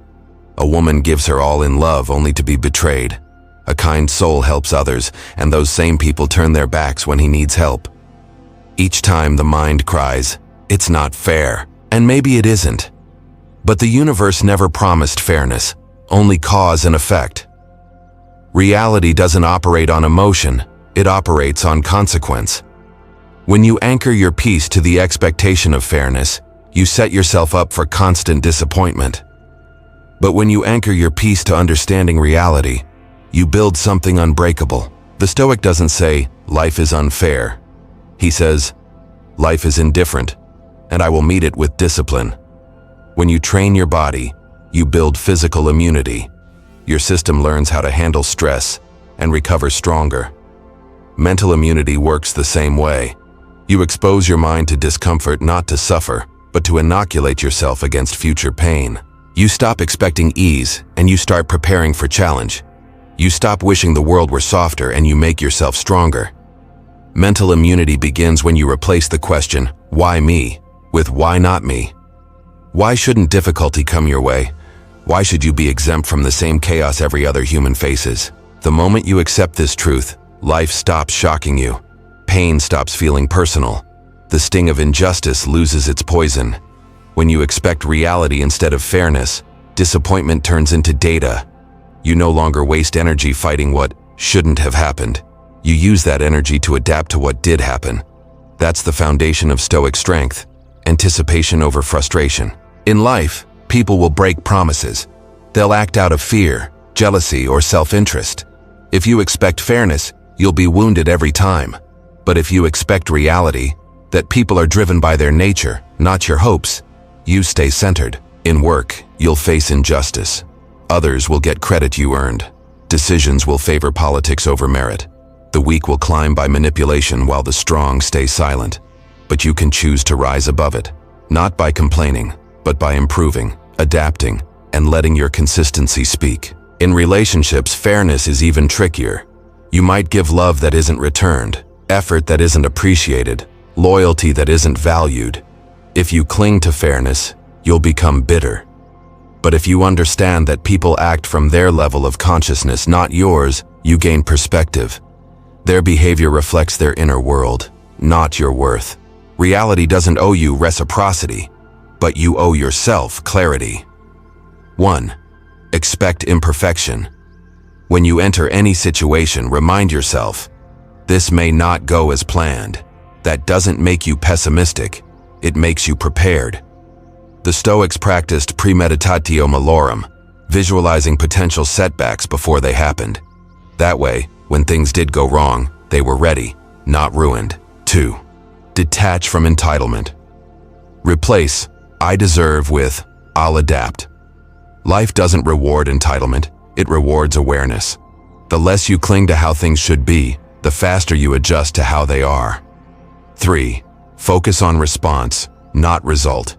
S1: A woman gives her all in love only to be betrayed. A kind soul helps others, and those same people turn their backs when he needs help. Each time the mind cries, "It's not fair," and maybe it isn't. But the universe never promised fairness, only cause and effect. Reality doesn't operate on emotion, it operates on consequence. When you anchor your peace to the expectation of fairness, you set yourself up for constant disappointment. But when you anchor your peace to understanding reality, you build something unbreakable. The Stoic doesn't say, "Life is unfair." He says, "Life is indifferent, and I will meet it with discipline." When you train your body, you build physical immunity. Your system learns how to handle stress and recover stronger. Mental immunity works the same way. You expose your mind to discomfort not to suffer, but to inoculate yourself against future pain. You stop expecting ease and you start preparing for challenge. You stop wishing the world were softer and you make yourself stronger. Mental immunity begins when you replace the question, "Why me?" with "Why not me?" Why shouldn't difficulty come your way? Why should you be exempt from the same chaos every other human faces? The moment you accept this truth, life stops shocking you. Pain stops feeling personal. The sting of injustice loses its poison. When you expect reality instead of fairness, disappointment turns into data. You no longer waste energy fighting what shouldn't have happened. You use that energy to adapt to what did happen. That's the foundation of Stoic strength, anticipation over frustration. In life, people will break promises. They'll act out of fear. jealousy, or self-interest. If you expect fairness, you'll be wounded every time. But if you expect reality, that people are driven by their nature, not your hopes, you stay centered. In work, you'll face injustice. Others will get credit you earned. Decisions will favor politics over merit. The weak will climb by manipulation while the strong stay silent. But you can choose to rise above it, not by complaining, but by improving, adapting, and letting your consistency speak. In relationships, fairness is even trickier. You might give love that isn't returned, effort that isn't appreciated, loyalty that isn't valued. If you cling to fairness, you'll become bitter. But if you understand that people act from their level of consciousness, not yours, you gain perspective. Their behavior reflects their inner world, not your worth. Reality doesn't owe you reciprocity, but you owe yourself clarity. 1. Expect imperfection. When you enter any situation, remind yourself, this may not go as planned. That doesn't make you pessimistic, it makes you prepared. The Stoics practiced premeditatio malorum, visualizing potential setbacks before they happened. That way, when things did go wrong, they were ready, not ruined. 2. Detach from entitlement. Replace "I deserve" with "I'll adapt." Life doesn't reward entitlement, it rewards awareness. The less you cling to how things should be, the faster you adjust to how they are. 3. Focus on response, not result.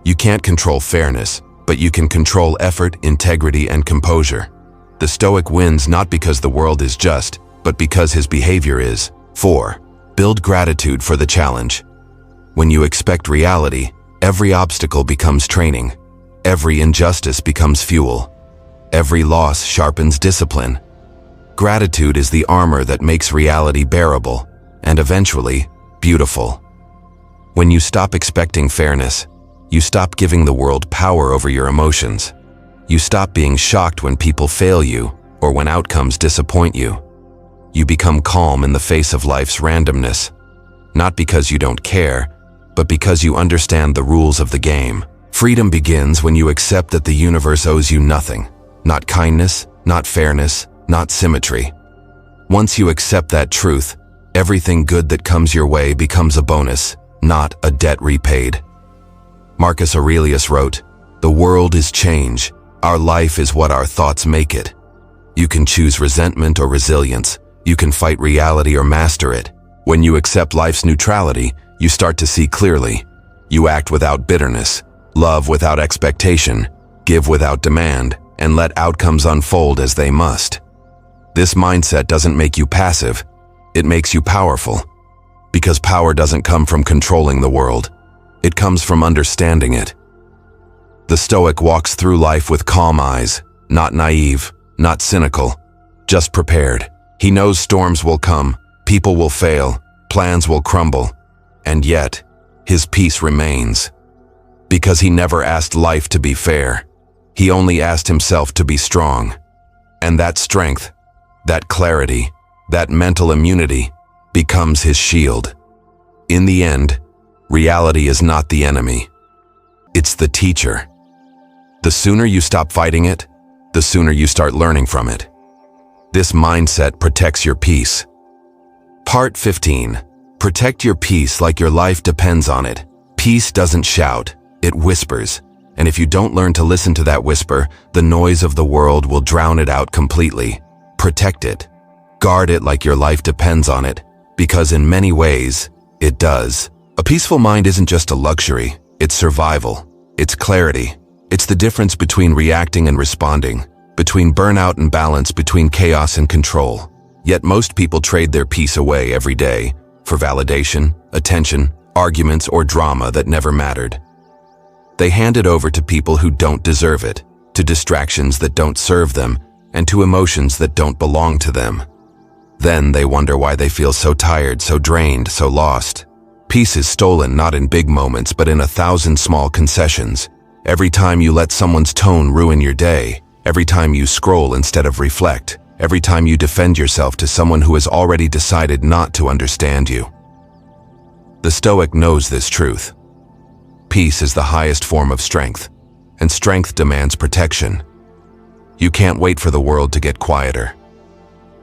S1: You can't control fairness, but you can control effort, integrity, and composure. The Stoic wins not because the world is just, but because his behavior is. 4. Build gratitude for the challenge. When you expect reality, every obstacle becomes training. Every injustice becomes fuel. Every loss sharpens discipline. Gratitude is the armor that makes reality bearable, and eventually, beautiful. When you stop expecting fairness, you stop giving the world power over your emotions. You stop being shocked when people fail you or when outcomes disappoint you. You become calm in the face of life's randomness, not because you don't care, but because you understand the rules of the game. Freedom begins when you accept that the universe owes you nothing, not kindness, not fairness, not symmetry. Once you accept that truth, everything good that comes your way becomes a bonus, not a debt repaid. Marcus Aurelius wrote, "The world is change. Our life is what our thoughts make it." You can choose resentment or resilience. You can fight reality or master it. When you accept life's neutrality, you start to see clearly. You act without bitterness, love without expectation, give without demand, and let outcomes unfold as they must. This mindset doesn't make you passive, it makes you powerful. Because power doesn't come from controlling the world. It comes from understanding it. The Stoic walks through life with calm eyes, not naive, not cynical, just prepared. He knows storms will come, people will fail, plans will crumble, and yet, his peace remains. Because he never asked life to be fair. He only asked himself to be strong. And that strength, that clarity, that mental immunity becomes his shield. In the end, reality is not the enemy. It's the teacher. The sooner you stop fighting it, the sooner you start learning from it. This mindset protects your peace. Part 15. Protect your peace like your life depends on it. Peace doesn't shout, it whispers. And if you don't learn to listen to that whisper, the noise of the world will drown it out completely. Protect it. Guard it like your life depends on it, because in many ways, it does. A peaceful mind isn't just a luxury, it's survival. It's clarity. It's the difference between reacting and responding, between burnout and balance, between chaos and control. Yet most people trade their peace away every day for validation, attention, arguments, or drama that never mattered. They hand it over to people who don't deserve it, to distractions that don't serve them, and to emotions that don't belong to them. Then they wonder why they feel so tired, so drained, so lost. Peace is stolen not in big moments, but in 1,000 small concessions. Every time you let someone's tone ruin your day, every time you scroll instead of reflect, every time you defend yourself to someone who has already decided not to understand you. The Stoic knows this truth. Peace is the highest form of strength, and strength demands protection. You can't wait for the world to get quieter.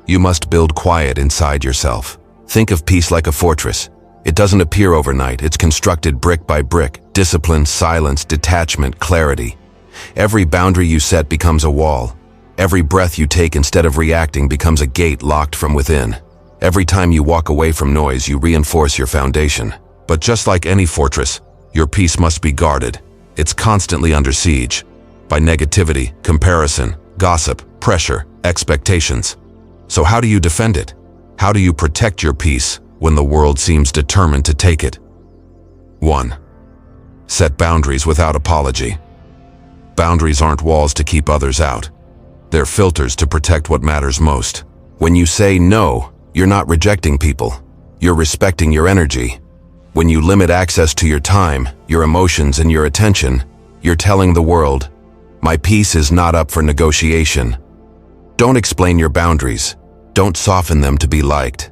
S1: You must build quiet inside yourself. Think of peace like a fortress. It doesn't appear overnight. It's constructed brick by brick. Discipline, silence, detachment, clarity. Every boundary you set becomes a wall. Every breath you take instead of reacting becomes a gate locked from within. Every time you walk away from noise, you reinforce your foundation. But just like any fortress, your peace must be guarded. It's constantly under siege by negativity, comparison, gossip, pressure, expectations. So how do you defend it? How do you protect your peace when the world seems determined to take it? 1. Set boundaries without apology. Boundaries aren't walls to keep others out. They're filters to protect what matters most. When you say no, you're not rejecting people. You're respecting your energy. When you limit access to your time, your emotions, and your attention, you're telling the world, my peace is not up for negotiation. Don't explain your boundaries. Don't soften them to be liked.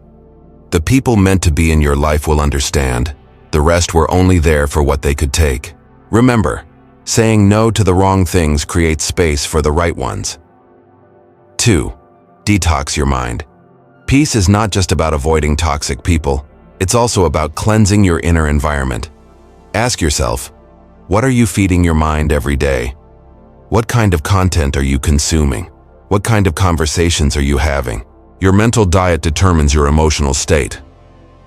S1: The people meant to be in your life will understand. The rest were only there for what they could take. Remember, saying no to the wrong things creates space for the right ones. 2. Detox your mind. Peace is not just about avoiding toxic people. It's also about cleansing your inner environment. Ask yourself, what are you feeding your mind every day? What kind of content are you consuming? What kind of conversations are you having? Your mental diet determines your emotional state.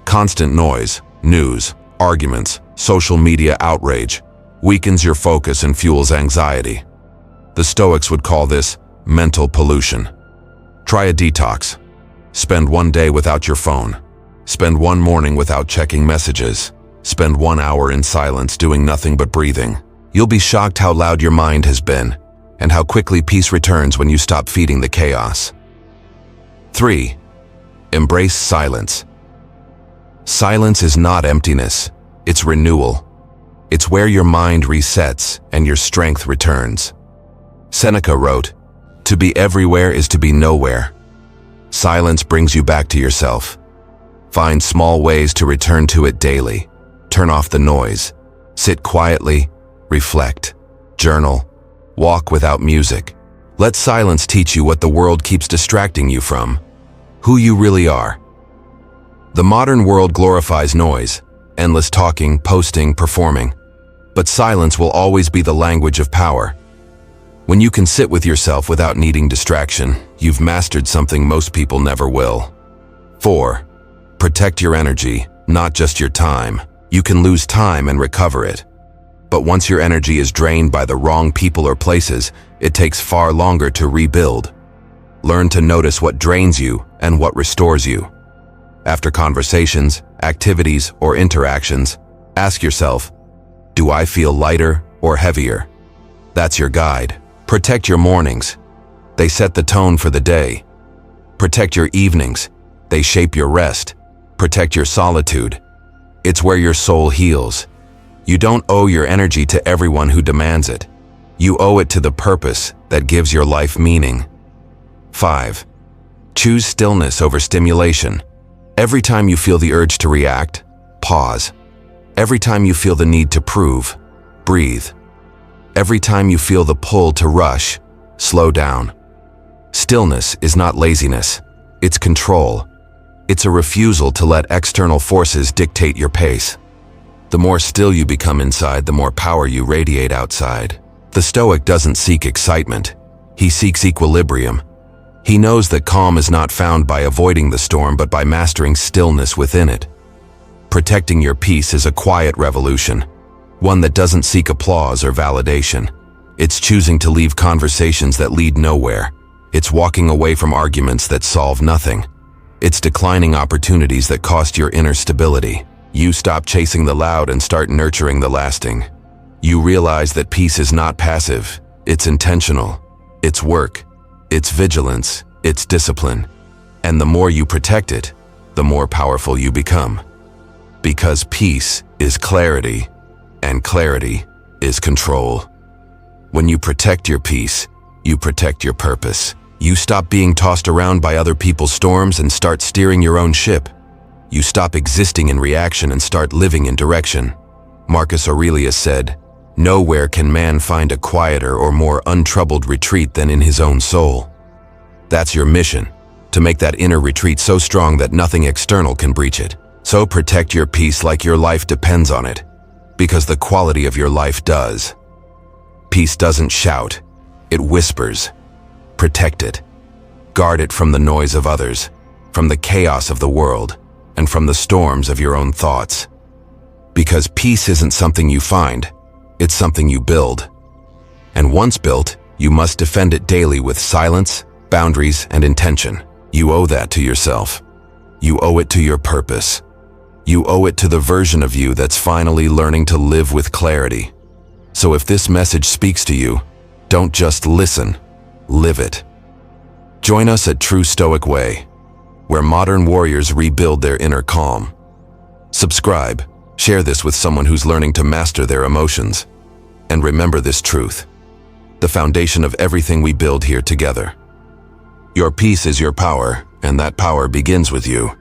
S1: Constant noise, news, arguments, social media outrage weakens your focus and fuels anxiety. The Stoics would call this mental pollution. Try a detox. Spend one day without your phone. Spend one morning without checking messages. Spend 1 hour in silence doing nothing but breathing. You'll be shocked how loud your mind has been, and how quickly peace returns when you stop feeding the chaos. 3. Embrace silence. Silence is not emptiness, it's renewal. It's where your mind resets and your strength returns. Seneca wrote, "To be everywhere is to be nowhere." Silence brings you back to yourself. Find small ways to return to it daily. Turn off the noise. Sit quietly, reflect, journal, walk without music. Let silence teach you what the world keeps distracting you from, who you really are. The modern world glorifies noise, endless talking, posting, performing. But silence will always be the language of power. When you can sit with yourself without needing distraction, you've mastered something most people never will. 4. Protect your energy, not just your time. You can lose time and recover it. But once your energy is drained by the wrong people or places, it takes far longer to rebuild. Learn to notice what drains you and what restores you. After conversations, activities, or interactions, ask yourself, do I feel lighter or heavier? That's your guide. Protect your mornings. They set the tone for the day. Protect your evenings. They shape your rest. Protect your solitude. It's where your soul heals. You don't owe your energy to everyone who demands it. You owe it to the purpose that gives your life meaning. 5. Choose stillness over stimulation. Every time you feel the urge to react, pause. Every time you feel the need to prove, breathe. Every time you feel the pull to rush, slow down. Stillness is not laziness, it's control. It's a refusal to let external forces dictate your pace. The more still you become inside, the more power you radiate outside. The Stoic doesn't seek excitement, he seeks equilibrium. He knows that calm is not found by avoiding the storm, but by mastering stillness within it. Protecting your peace is a quiet revolution, one that doesn't seek applause or validation. It's choosing to leave conversations that lead nowhere. It's walking away from arguments that solve nothing. It's declining opportunities that cost your inner stability. You stop chasing the loud and start nurturing the lasting. You realize that peace is not passive, it's intentional. It's work, it's vigilance, it's discipline. And the more you protect it, the more powerful you become. Because peace is clarity, and clarity is control. When you protect your peace, you protect your purpose. You stop being tossed around by other people's storms and start steering your own ship. You stop existing in reaction and start living in direction. Marcus Aurelius said, Nowhere can man find a quieter or more untroubled retreat than in his own soul. That's your mission, to make that inner retreat so strong that nothing external can breach it. So protect your peace like your life depends on it, because the quality of your life does. Peace doesn't shout, it whispers. Protect it. Guard it from the noise of others, from the chaos of the world, and from the storms of your own thoughts. Because peace isn't something you find, it's something you build. And once built, you must defend it daily with silence, boundaries, and intention. You owe that to yourself. You owe it to your purpose. You owe it to the version of you that's finally learning to live with clarity. So if this message speaks to you, don't just listen, live it. Join us at True Stoic Way, where modern warriors rebuild their inner calm. Subscribe, share this with someone who's learning to master their emotions. And remember this truth: the foundation of everything we build here together. Your peace is your power, and that power begins with you.